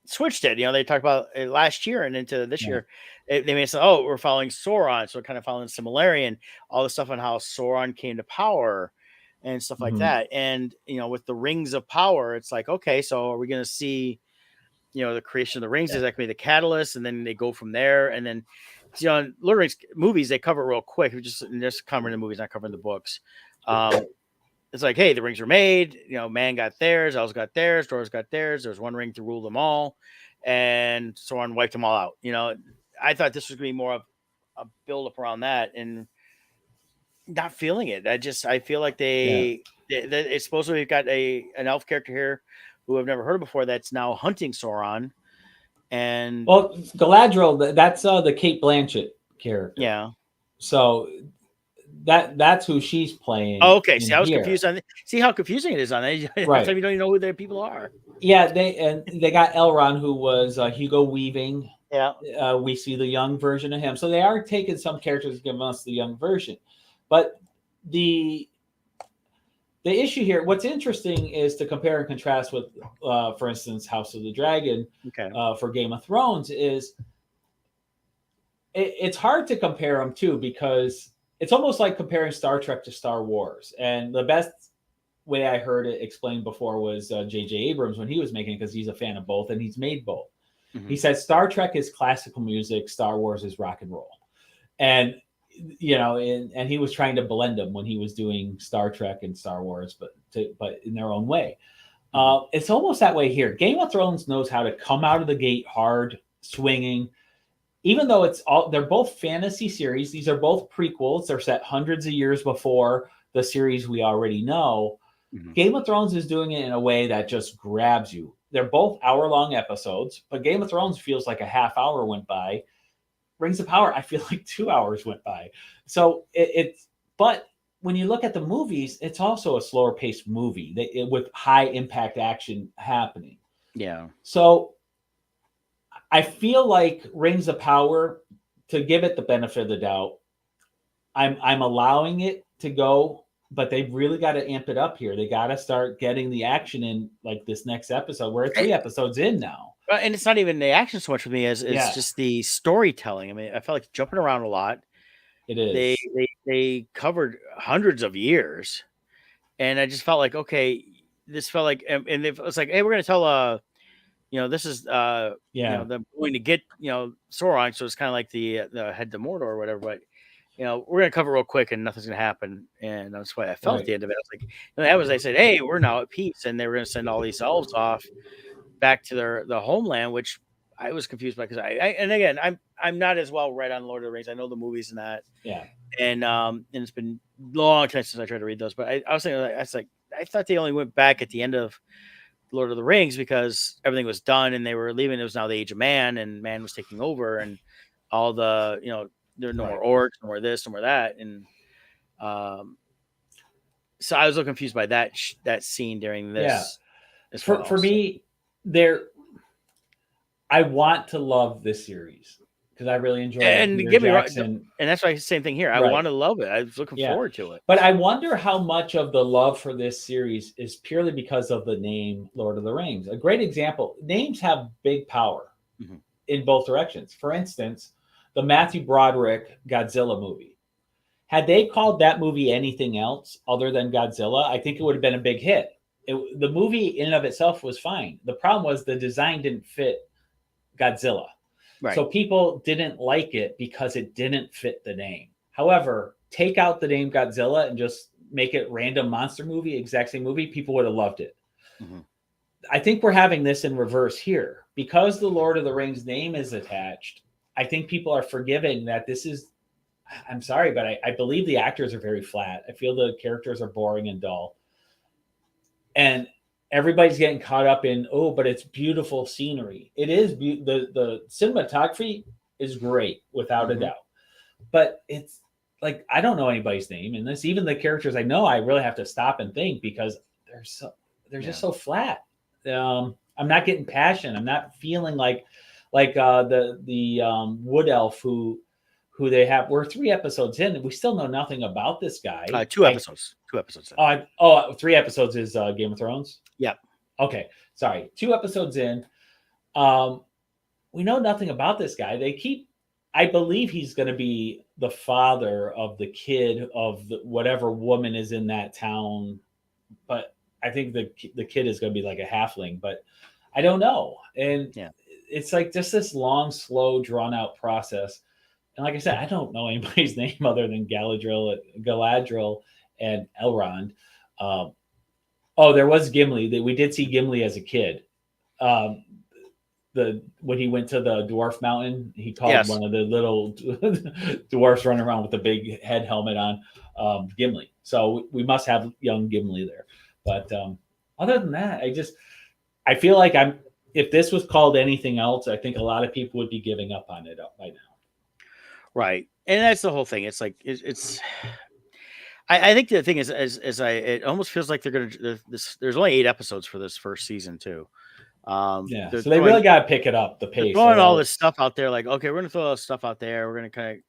switched it. They talked about it last year and into this year. They made it say, "Oh, we're following Sauron," so kind of following similarity and all the stuff on how Sauron came to power and stuff like that. And with the Rings of Power, it's like, okay, so are we going to see, the creation of the rings? Is that going to be the catalyst? And then they go from there. And then, Lord of the Rings movies, they cover real quick. Just covering the movies, not covering the books. It's like, hey, the rings were made. Man got theirs, elves got theirs, dwarves got theirs. There's one ring to rule them all, and Sauron wiped them all out. I thought this was going to be more of a build up around that, and not feeling it. I feel like it's supposed to be got an elf character here who I've never heard of before that's now hunting Sauron. And Galadriel, that's the Cate Blanchett character. Yeah. So that's who she's playing. Oh, okay. See, I was confused on. See how confusing it is on that. Right. You don't even know who their people are. Yeah, they got Elrond, who was Hugo Weaving. Yeah. We see the young version of him. So they are taking some characters and giving us the young version. But the issue here, what's interesting is to compare and contrast with, for instance, House of the Dragon. Okay. For Game of Thrones is it's hard to compare them too, because it's almost like comparing Star Trek to Star Wars. And the best way I heard it explained before was J.J. Abrams when he was making it, because he's a fan of both and he's made both. Mm-hmm. He said Star Trek is classical music, Star Wars is rock and roll. And, and he was trying to blend them when he was doing Star Trek and Star Wars, but in their own way. Mm-hmm. It's almost that way here. Game of Thrones knows how to come out of the gate hard, swinging. Even though they're both fantasy series, these are both prequels. They're set hundreds of years before the series we already know. Mm-hmm. Game of Thrones is doing it in a way that just grabs you. They're both hour-long episodes, but Game of Thrones feels like a half hour went by. Rings of Power, I feel like 2 hours went by. So but when you look at the movies, it's also a slower-paced movie with high-impact action happening. Yeah. So I feel like Rings of Power, to give it the benefit of the doubt, I'm allowing it to go, but they've really got to amp it up here. They got to start getting the action in, like this next episode. We're 3 episodes in now. And it's not even the action so much for me as it's just the storytelling. I mean, I felt like jumping around a lot. It is. They covered hundreds of years, and I just felt like, okay, this felt like, and it was like, hey, we're going to tell this is them going to get Sauron, so it's kind of like the head to Mordor or whatever. But we're gonna cover real quick and nothing's gonna happen, and that's why I felt at the end of it. I was like, that was, they said, hey, we're now at peace, and they were gonna send all these elves off back to their homeland, which I was confused by, because and again, I'm not as well read on Lord of the Rings. I know the movies and that, and it's been a long time since I tried to read those. But I was thinking, I thought they only went back at the end of Lord of the Rings because everything was done and they were leaving. It was now the Age of Man, and man was taking over, and all the there are no more orcs, no more this, no more that, and so I was a little confused by that scene during this. For me, I want to love this series because I really enjoy it. And give me right, and that's why same thing here. I want to love it. I was looking forward to it. But I wonder how much of the love for this series is purely because of the name Lord of the Rings. A great example: names have big power in both directions. For instance, the Matthew Broderick Godzilla movie. Had they called that movie anything else other than Godzilla, I think it would have been a big hit. The movie in and of itself was fine. The problem was the design didn't fit Godzilla. Right. So people didn't like it because it didn't fit the name. However, take out the name Godzilla and just make it random monster movie, exact same movie, people would have loved it. Mm-hmm. I think we're having this in reverse here. Because the Lord of the Rings name is attached, I think people are forgiving that this is. I'm sorry, but I believe the actors are very flat. I feel the characters are boring and dull, and everybody's getting caught up in, oh, but it's beautiful scenery. It is the cinematography is great without a Mm-hmm. doubt, but it's like I don't know anybody's name in this. Even the characters I know, I really have to stop and think because they're just so flat. I'm not getting passion. I'm not feeling like the wood elf who they have. We're 3 episodes in, and we still know nothing about this guy. Two episodes. 2 episodes. Oh, 3 episodes is Game of Thrones. Yep. Okay, sorry. 2 episodes in, um, we know nothing about this guy. They keep. I believe he's going to be the father of the kid of whatever woman is in that town, but I think the kid is going to be like a halfling, but I don't know. And Yeah. it's like just this long, slow, drawn out process. And like I said, I don't know anybody's name other than Galadriel, and Elrond. Um, oh, there was Gimli. We did see Gimli as a kid. Um, when he went to the dwarf mountain, he called one of the little dwarfs running around with the big head helmet on Gimli. So we must have young Gimli there. But other than that, I feel like if this was called anything else, I think a lot of people would be giving up on it by now. Right. And that's the whole thing. It's like, I think the thing is, it almost feels like they're going to, there's only 8 episodes for this first season too. So they really got to pick it up, the pace. Throwing all this stuff out there, like, okay, we're going to throw all this stuff out there. We're going to kind of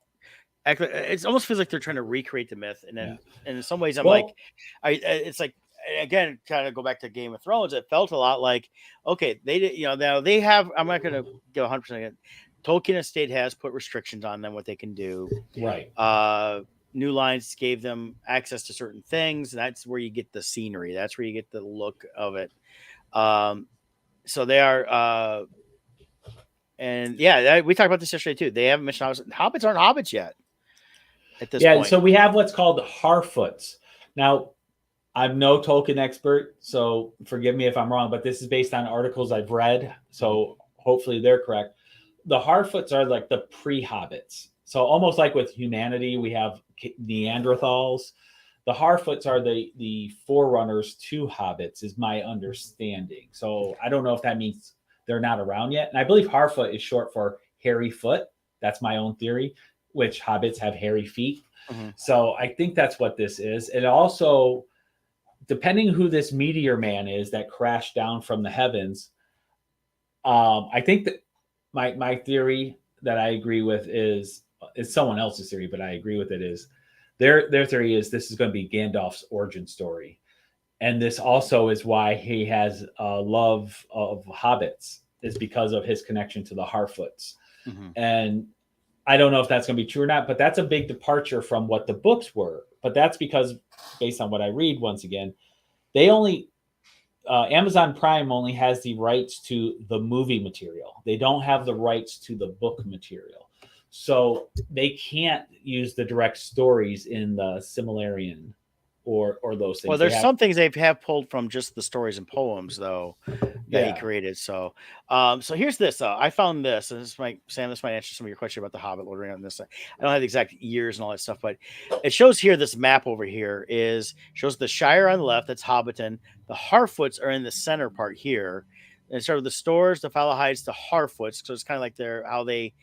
act like, it almost feels like they're trying to recreate the myth. And then, and in some ways I'm it's like, again, kind of go back to Game of Thrones. It felt a lot like, okay, they did, now they have, I'm not going to go 100% again. Tolkien Estate has put restrictions on them, what they can do. Right. New Lines gave them access to certain things. That's where you get the scenery. That's where you get the look of it. So they are, and we talked about this yesterday too. They haven't mentioned hobbits aren't hobbits yet at this point. So we have what's called Harfoots. Now, I'm no Tolkien expert, so forgive me if I'm wrong, but this is based on articles I've read. So hopefully they're correct. The Harfoots are like the pre-hobbits. So almost like with humanity, we have Neanderthals. The Harfoots are the forerunners to hobbits, is my understanding. So I don't know if that means they're not around yet. And I believe Harfoot is short for hairy foot. That's my own theory, which hobbits have hairy feet. Mm-hmm. So I think that's what this is. And also, depending who this meteor man is that crashed down from the heavens, I think that my theory that I agree with is someone else's theory, but I agree with it, is their theory is this is going to be Gandalf's origin story. And this also is why he has a love of hobbits, is because of his connection to the Harfoots. Mm-hmm. And I don't know if that's going to be true or not, but that's a big departure from what the books were. But that's because, based on what I read, once again, they only Amazon Prime only has the rights to the movie material. They don't have the rights to the book material. So they can't use the direct stories in the Silmarillion or those things. Well, there's some things they have pulled from just the stories and poems, though, that he created. So, so here's this. I found this, and this might answer some of your question about the Hobbit Lord of the Rings on this. I don't have the exact years and all that stuff, but it shows here. This map over here shows the Shire on the left. That's Hobbiton. The Harfoots are in the center part here, and sort of the Stores, the Falahides, the Harfoots. So it's kind of like how they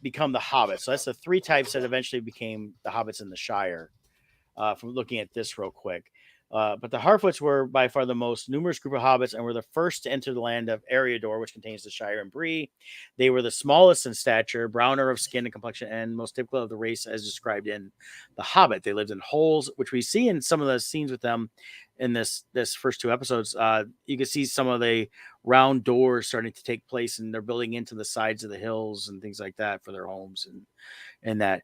become the Hobbits. So that's the 3 types that eventually became the Hobbits in the Shire. From looking at this real quick. But the Harfoots were by far the most numerous group of hobbits and were the first to enter the land of Eriador, which contains the Shire and Bree. They were the smallest in stature, browner of skin and complexion, and most typical of the race as described in The Hobbit. They lived in holes, which we see in some of the scenes with them in this first 2 episodes. You can see some of the round doors starting to take place, and they're building into the sides of the hills and things like that for their homes and that.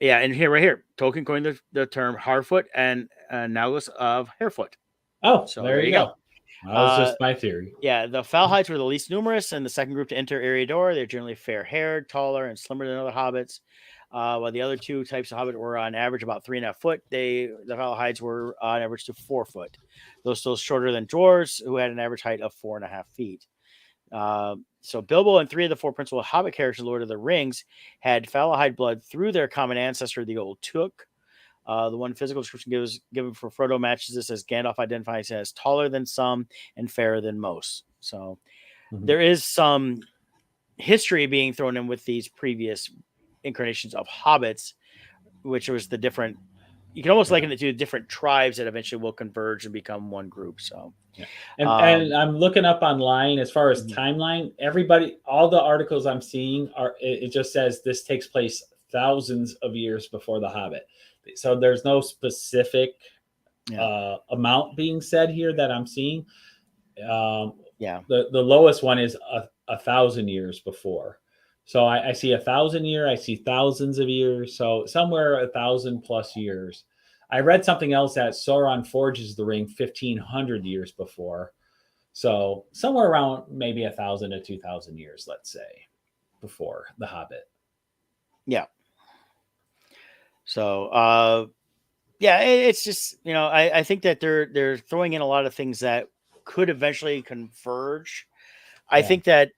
Yeah, and right here, Tolkien coined the term Harfoot and Nagus of Harefoot. Oh, so there you go. That was just my theory. Yeah, the Falhides were the least numerous, and the second group to enter Eriador. They're generally fair-haired, taller, and slimmer than other hobbits. While the other 2 types of hobbit were on average about 3.5 foot, the Falhides were on average to 4 foot. Those still shorter than dwarves, who had an average height of 4.5 feet. So Bilbo and 3 of the 4 principal Hobbit characters in Lord of the Rings had Falahide blood through their common ancestor, the Old Took. The one physical description given for Frodo matches this, as Gandalf identifies him as taller than some and fairer than most. So there is some history being thrown in with these previous incarnations of hobbits, which was the different. You can almost liken it to different tribes that eventually will converge and become one group. So, and I'm looking up online as far as Mhm. timeline. Everybody, all the articles I'm seeing are it just says this takes place thousands of years before the Hobbit. So there's no specific amount being said here that I'm seeing. Yeah. The lowest one is 1,000 years before. So I see 1,000 year, I see thousands of years. So somewhere 1,000 plus years. I read something else that Sauron forges the ring 1,500 years before. So somewhere around maybe 1,000 to 2,000 years, let's say, before the Hobbit. Yeah. So, it's just, I think that they're throwing in a lot of things that could eventually converge. I think that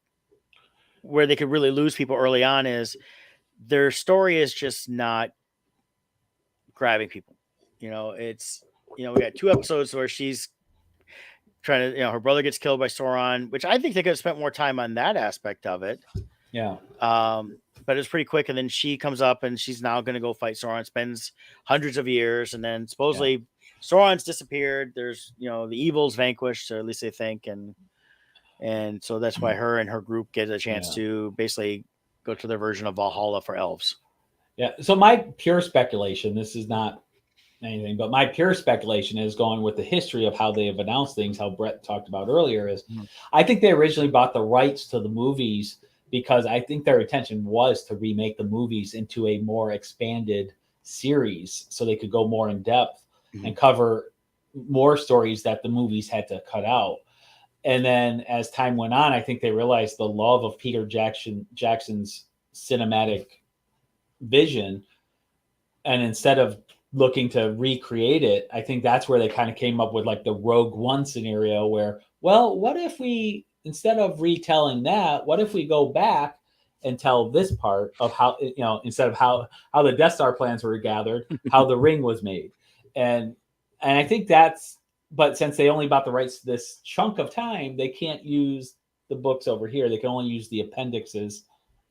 where they could really lose people early on is their story is just not grabbing people. It's we got 2 episodes where she's trying to, her brother gets killed by Sauron, which I think they could have spent more time on that aspect of it. Yeah. But it's pretty quick, and then she comes up and she's now going to go fight Sauron. Spends hundreds of years, and then supposedly Sauron's disappeared. There's the evil's vanquished, or at least they think, and so that's why her and her group get a chance to basically go to their version of Valhalla for elves. Yeah. So my pure speculation, this is not anything, but my pure speculation is going with the history of how they have announced things, how Brett talked about earlier, is I think they originally bought the rights to the movies because I think their intention was to remake the movies into a more expanded series so they could go more in depth and cover more stories that the movies had to cut out. And then as time went on, I think they realized the love of Peter Jackson's cinematic vision. And instead of looking to recreate it, I think that's where they kind of came up with like the Rogue One scenario where, well, what if we, instead of retelling that, what if we go back and tell this part of how, instead of how the Death Star plans were gathered, how the ring was made. And I think but since they only bought the rights to this chunk of time, they can't use the books over here. They can only use the appendixes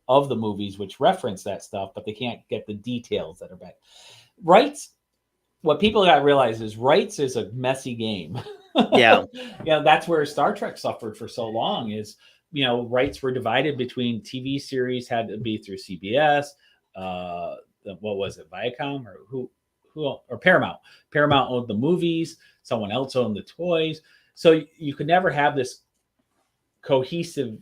of the movies, which reference that stuff, but they can't get the details that are back. Rights, what people got to realize is rights is a messy game. Yeah. That's where Star Trek suffered for so long is, rights were divided between TV series had to be through CBS. What was it? Viacom or Paramount. Paramount owned the movies. Someone else owned the toys. So you could never have this cohesive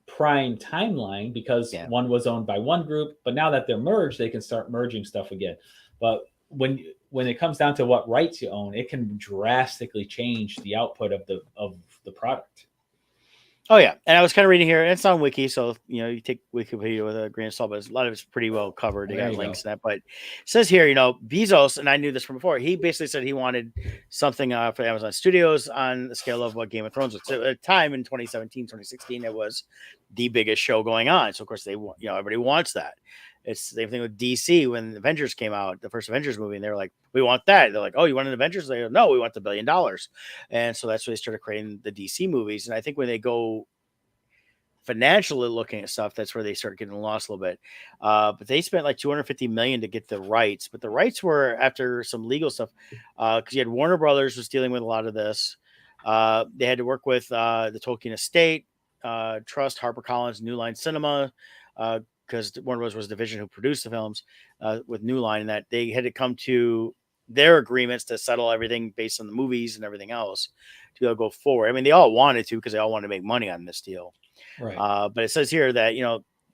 prime timeline because one was owned by one group, but now that they're merged, they can start merging stuff again. But when it comes down to what rights you own, it can drastically change the output of the product. Oh yeah, and I was kind of reading here, and it's on Wiki, so you take Wikipedia with a grain of salt, but a lot of it's pretty well covered. They got links to that, but it says here, Bezos, and I knew this from before. He basically said he wanted something for Amazon Studios on the scale of what Game of Thrones was. So at a time in 2017, 2016, it was the biggest show going on. So of course everybody wants that. It's the same thing with DC when Avengers came out, the first Avengers movie, and they were like, we want that. They're like, oh, you want an Avengers? They go, no, we want the $1 billion. And so that's when they started creating the DC movies. And I think when they go financially looking at stuff, that's where they start getting lost a little bit. But they spent like $250 million to get the rights. But the rights were after some legal stuff because you had Warner Brothers was dealing with a lot of this. They had to work with the Tolkien estate, Trust, HarperCollins, New Line Cinema, because Warner Bros. Was the division who produced the films with New Line, and that they had to come to their agreements to settle everything based on the movies and everything else to be able to go forward. I mean, they all wanted to because they all wanted to make money on this deal. Right. But it says here that,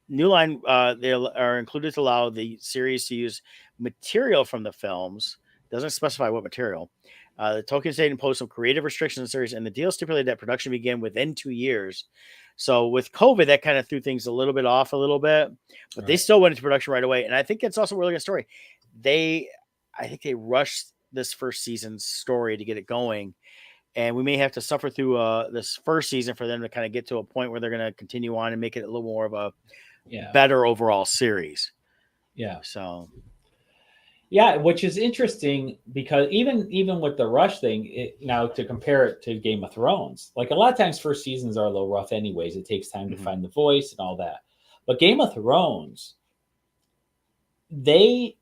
New Line, they are included to allow the series to use material from the films. Doesn't specify what material. The Tolkien Estate imposed some creative restrictions on the series, and the deal stipulated that production began within 2 years. So with COVID, that kind of threw things a little bit off but they still went into production right away. And I think it's also a really good story. I think they rushed this first season's story to get it going. and we may have to suffer through this first season for them to kind of get to a point where they're going to continue on and make it a little more of a better overall series. Yeah. So. Yeah, which is interesting because even with the rush thing, now to compare it to Game of Thrones, like a lot of times first seasons are a little rough anyways. It takes time to find the voice and all that. But Game of Thrones, they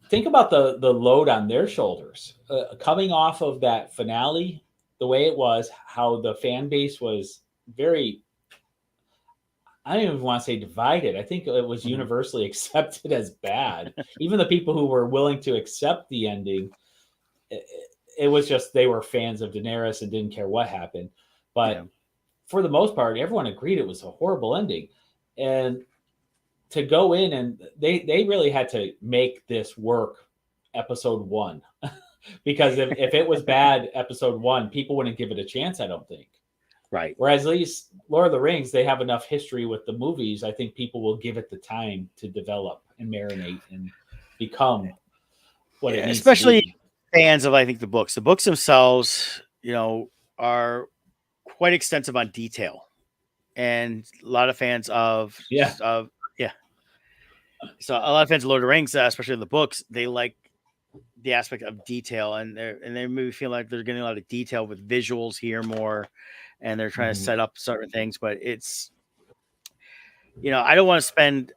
think about the load on their shoulders coming off of that finale, the way it was, how the fan base was very. I don't even want to say divided. I think it was universally accepted as bad. Even the people who were willing to accept the ending, it was just they were fans of Daenerys and didn't care what happened. But for the most part, everyone agreed it was a horrible ending. And to go in and they really had to make this work episode 1. Because if it was bad episode 1, people wouldn't give it a chance, I don't think. Right. Whereas at least Lord of the Rings, they have enough history with the movies. I think people will give it the time to develop and marinate and become what it needs especially to be. Fans of, I think, the books. The books themselves, are quite extensive on detail, and a lot of fans of So a lot of fans of Lord of the Rings, especially the books, they like the aspect of detail, and they maybe feel like they're getting a lot of detail with visuals here more, and they're trying to set up certain things. But it's, I don't want to spend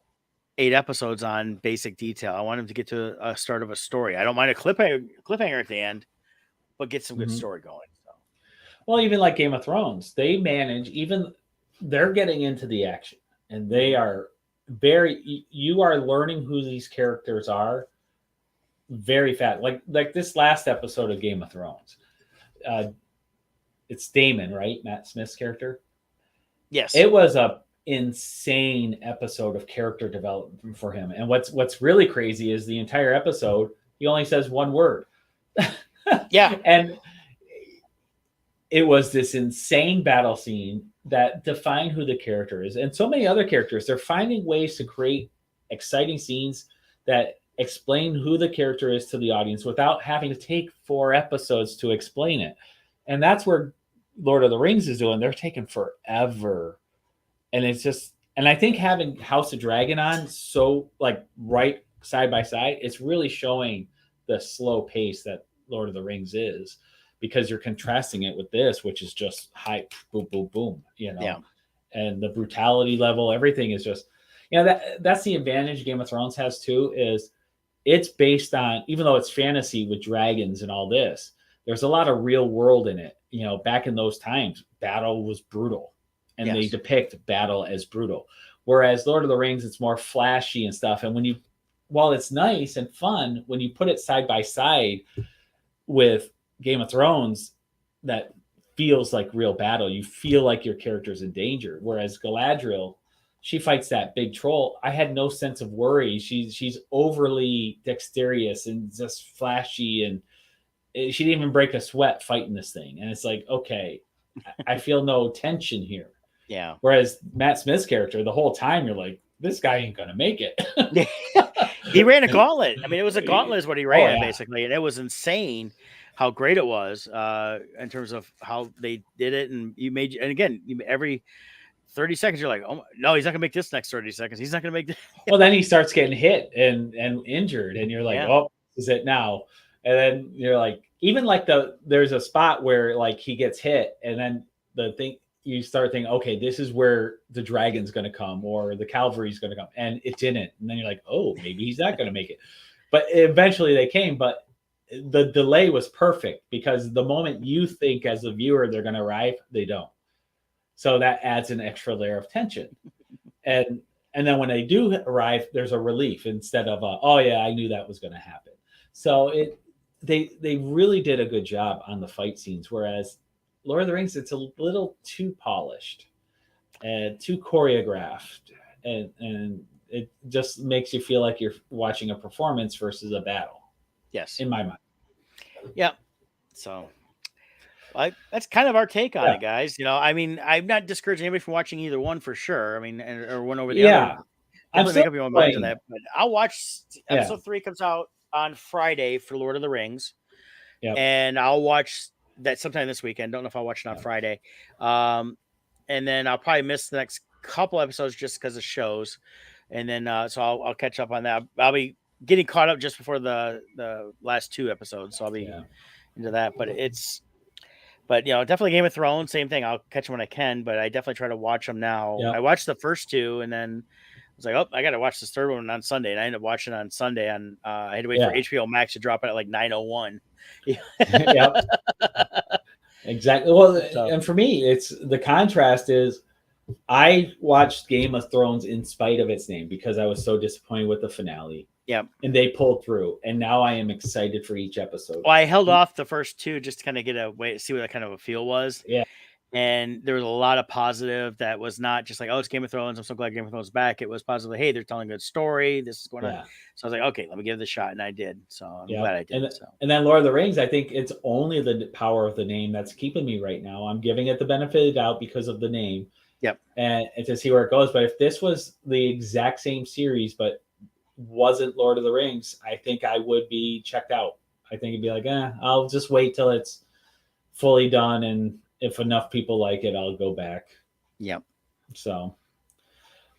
8 episodes on basic detail. I want them to get to a start of a story. I don't mind a cliffhanger at the end, but get some good story going. So. Well, even like Game of Thrones, they manage, they're getting into the action, and they are you are learning who these characters are very fast. Like this last episode of Game of Thrones, it's Damon, right? Matt Smith's character. Yes, it was a insane episode of character development for him. And what's really crazy is the entire episode he only says one word. Yeah, and it was this insane battle scene that defined who the character is, and so many other characters. They're finding ways to create exciting scenes that explain who the character is to the audience without having to take 4 episodes to explain it. And that's where Lord of the Rings is doing. They're taking forever. And it's just, and I think having House of Dragon on so like right side by side, it's really showing the slow pace that Lord of the Rings is, because you're contrasting it with this, which is just hype, boom, boom, boom, Yeah. And the brutality level, everything is just, that's the advantage Game of Thrones has too, is it's based on, even though it's fantasy with dragons and all this, there's a lot of real world in it. Back in those times, battle was brutal, and they depict battle as brutal. Whereas Lord of the Rings, it's more flashy and stuff. And while it's nice and fun, when you put it side by side with Game of Thrones, that feels like real battle. You feel like your character's in danger. Whereas Galadriel, she fights that big troll. I had no sense of worry. She's overly dexterous and just flashy, and she didn't even break a sweat fighting this thing. And it's like, okay, I feel no tension here. Yeah. Whereas Matt Smith's character, the whole time you're like, this guy ain't gonna make it. He ran a gauntlet. I mean, it was a gauntlet is what he ran, basically, and it was insane how great it was in terms of how they did it. And every 30 seconds you're like, oh no, he's not gonna make this next 30 seconds. He's not gonna make this. Well, then he starts getting hit and injured, and you're like, oh, is it now? And then you're like, even like there's a spot where like he gets hit, and then you start thinking, okay, this is where the dragon's going to come or the cavalry's going to come, and it didn't. And then you're like, oh, maybe he's not going to make it. But eventually they came, but the delay was perfect, because the moment you think as a viewer they're going to arrive, they don't. So that adds an extra layer of tension. And then when they do arrive, there's a relief instead of oh yeah, I knew that was going to happen. So they really did a good job on the fight scenes, whereas Lord of the Rings, it's a little too polished and too choreographed, and it just makes you feel like you're watching a performance versus a battle. Yes, in my mind. Yeah. So that's kind of our take on it, guys. I mean, I'm not discouraging anybody from watching either one for sure. I mean, or one over the other. Definitely make up your own mind to that. But I'll watch episode 3 comes out on Friday for Lord of the Rings. Yep. And I'll watch that sometime this weekend. Don't know if I'll watch it on Yeah. Friday. And then I'll probably miss the next couple episodes just because of shows. And then so I'll catch up on that. I'll be getting caught up just before the last 2 episodes, so I'll be into that. But definitely Game of Thrones, same thing. I'll catch them when I can, but I definitely try to watch them now. Yeah. I watched the first 2, and then I was like, oh, I got to watch this third one on Sunday, and I ended up watching it on Sunday. I had to wait for HBO Max to drop it at like 9:01. Yep. Exactly. Well, and for me, it's the contrast is I watched Game of Thrones in spite of its name because I was so disappointed with the finale. Yeah. And they pulled through, and now I am excited for each episode. Well, I held off the first 2 just to kind of get a way to see what that kind of a feel was. Yeah. And there was a lot of positive that was not just like, oh, it's Game of Thrones. I'm so glad Game of Thrones is back. It was positive. Hey, they're telling a good story. This is going on. So I was like, okay, let me give it a shot. And I did. So I'm glad I did. And then Lord of the Rings, I think it's only the power of the name that's keeping me right now. I'm giving it the benefit of the doubt because of the name. Yep. And to see where it goes. But if this was the exact same series, but wasn't Lord of the Rings, I think I would be checked out. I think it'd be like, I'll just wait till it's fully done, and if enough people like it, I'll go back. Yep. So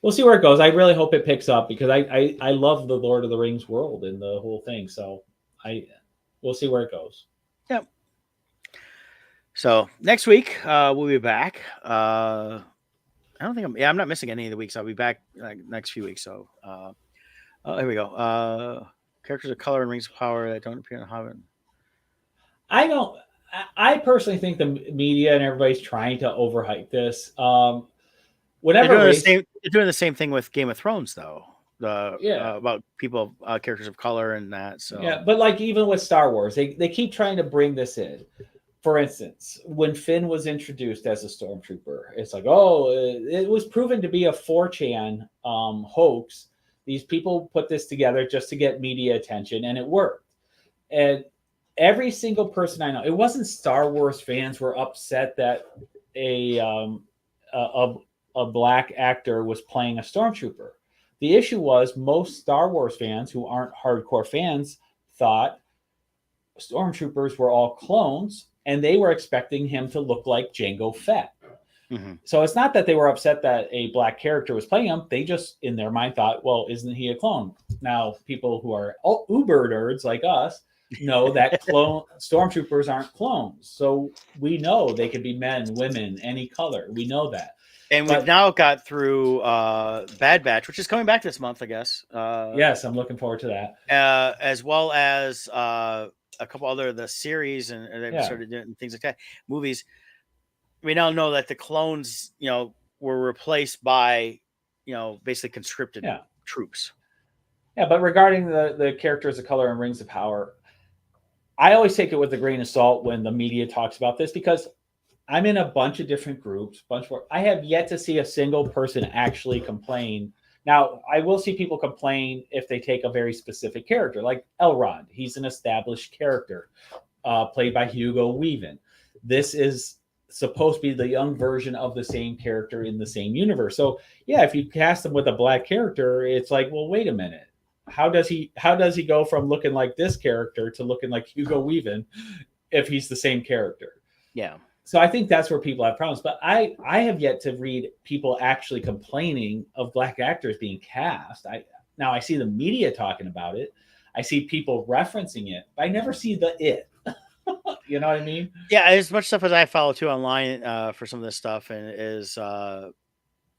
we'll see where it goes. I really hope it picks up because I love the Lord of the Rings world and the whole thing. So we'll see where it goes. Yep. So next week we'll be back. I don't think I'm not missing any of the weeks. I'll be back next few weeks. So here we go. Characters of color and rings of power that don't appear in the Hobbit. I personally think the media and everybody's trying to overhype this. They're doing the same thing with Game of Thrones, though. About people, characters of color and that. So but like even with Star Wars, they keep trying to bring this in. For instance, when Finn was introduced as a stormtrooper, it's like, it was proven to be a 4chan hoax. These people put this together just to get media attention, and it worked. And every single person I know, it wasn't Star Wars fans were upset that a black actor was playing a stormtrooper. The issue was most Star Wars fans who aren't hardcore fans thought stormtroopers were all clones, and they were expecting him to look like Jango Fett. Mm-hmm. So it's not that they were upset that a black character was playing him. They just, in their mind, thought, well, isn't he a clone? Now, people who are uber nerds like us know that stormtroopers aren't clones. So we know they can be men, women, any color. We know that. And we've now got through Bad Batch, which is coming back this month, I guess. Yes, I'm looking forward to that. As well as a couple other the series, and they've started doing things like that. Movies. We now know that the clones, were replaced by, basically conscripted troops. Yeah, but regarding the characters of color and rings of power, I always take it with a grain of salt when the media talks about this because I'm in a bunch of different groups. I have yet to see a single person actually complain. Now, I will see people complain if they take a very specific character, like Elrond. He's an established character played by Hugo Weaving. This is supposed to be the young version of the same character in the same universe. So yeah, if you cast him with a black character, it's like, well, wait a minute. How does he go from looking like this character to looking like Hugo Weaving if he's the same character? Yeah. So I think that's where people have problems. But I have yet to read people actually complaining of black actors being cast. I see the media talking about it. I see people referencing it, but I never see the it. You know what I mean? Yeah, as much stuff as I follow too online for some of this stuff, and is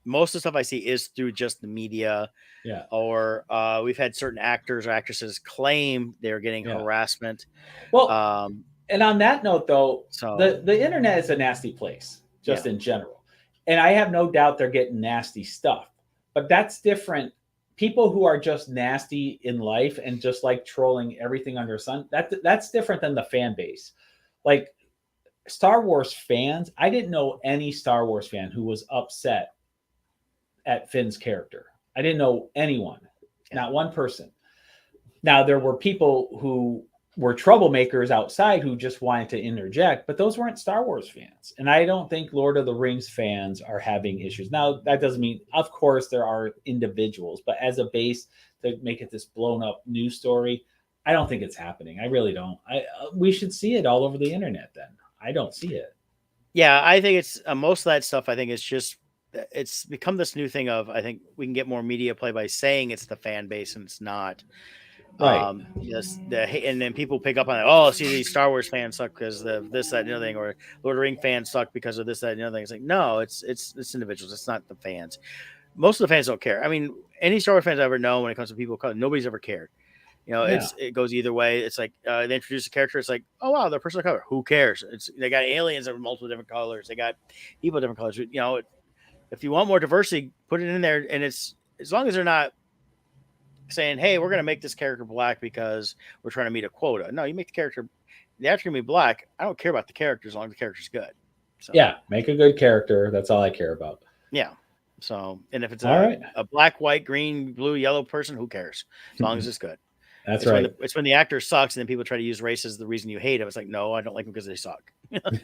most of the stuff I see is through just the media. Yeah. Or we've had certain actors or actresses claim they're getting harassment. Well, and on that note, though, the internet is a nasty place, just in general. And I have no doubt they're getting nasty stuff. But that's different. People who are just nasty in life and just like trolling everything under the sun, that's different than the fan base. Like Star Wars fans, I didn't know any Star Wars fan who was upset at Finn's character. I didn't know anyone, not one person. Now, there were people who were troublemakers outside who just wanted to interject, but those weren't Star Wars fans. And I don't think Lord of the Rings fans are having issues. Now, that doesn't mean, of course, there are individuals, but as a base to make it this blown up news story, I don't think it's happening. I really don't. We should see it all over the internet then. I don't see it. Yeah, I think it's most of that stuff. I think it's become this new thing of I think we can get more media play by saying it's the fan base and it's not. Right. Yes, and then people pick up on it. Oh, see, these Star Wars fans suck because of this, that, and the other thing, or Lord of the Ring fans suck because of this, that, and the other thing. It's like no, it's individuals. It's not the fans. Most of the fans don't care. I mean, any Star Wars fans I've ever known when it comes to people, nobody's ever cared. You know, Yeah. it goes either way. It's like they introduce a character. It's like, oh wow, they're personal color. Who cares? They got aliens of multiple different colors. They got people of different colors. You know, if you want more diversity, put it in there. And it's as long as they're not saying, hey, we're going to make this character black because we're trying to meet a quota. No, you make the actor going to be black. I don't care about the character as long as the character's good. So Yeah, make a good character. That's all I care about. yeah. So, and if it's All a black, white, green, blue, yellow person, who cares? As long as it's good. That's it's right. It's when the actor sucks and then people try to use race as the reason you hate him. It's like, no, I don't like them because they suck.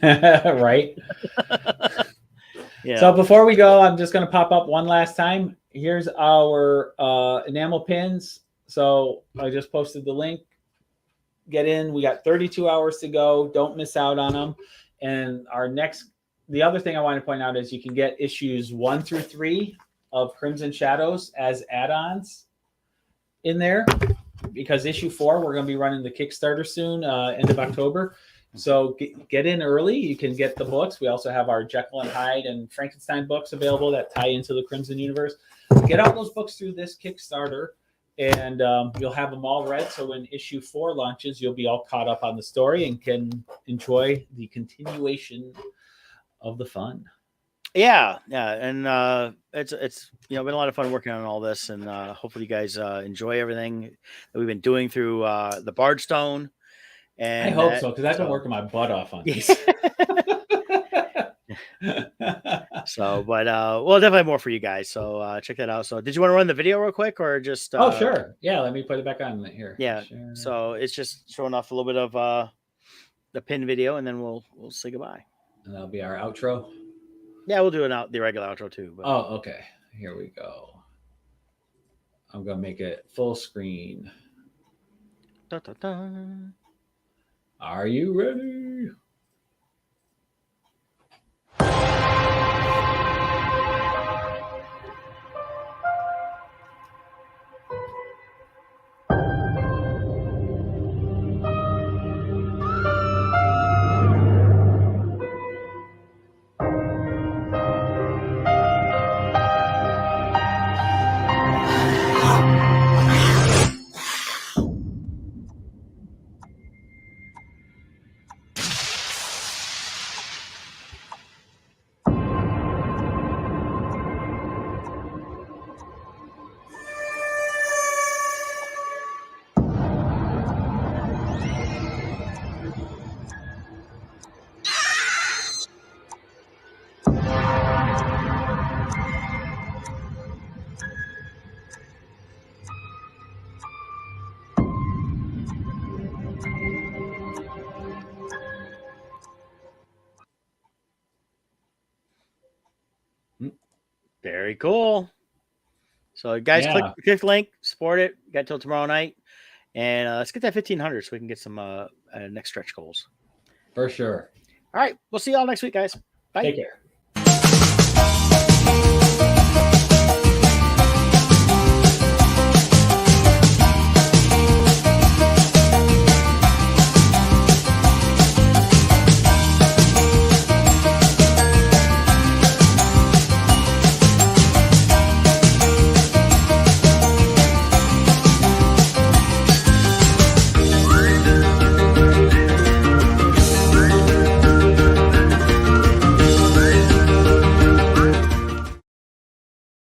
Right. Yeah. So before we go, I'm just going to pop up one last time. Here's our enamel pins. So I just posted the link. Get in. We got 32 hours to go. Don't miss out on them. And the other thing I want to point out is you can get issues 1 through 3 of Crimson Shadows as add-ons in there, because issue 4, we're going to be running the Kickstarter soon, end of October. So get in early. You can get the books. We also have our Jekyll and Hyde and Frankenstein books available that tie into the Crimson universe. Get all those books through this Kickstarter, and you'll have them all read. So when issue 4 launches, you'll be all caught up on the story and can enjoy the continuation of the fun. Yeah, and it's been a lot of fun working on all this, and hopefully you guys enjoy everything that we've been doing through the Bardstone. And I hope so, because I've been working my butt off on these. So, but we'll definitely have more for you guys. So check that out. So, did you want to run the video real quick, or just? Oh, sure. Yeah, let me put it back on here. Yeah. Sure. So it's just showing off a little bit of the pin video, and then we'll say goodbye. And that'll be our outro. Yeah, we'll do the regular outro too. But... Oh, okay. Here we go. I'm gonna make it full screen. Da, da, da. Are you ready? Very cool. So, guys, click the link, support it. Got till tomorrow night, and let's get that 1,500 so we can get some next stretch goals. For sure. All right, we'll see y'all next week, guys. Bye. Take care.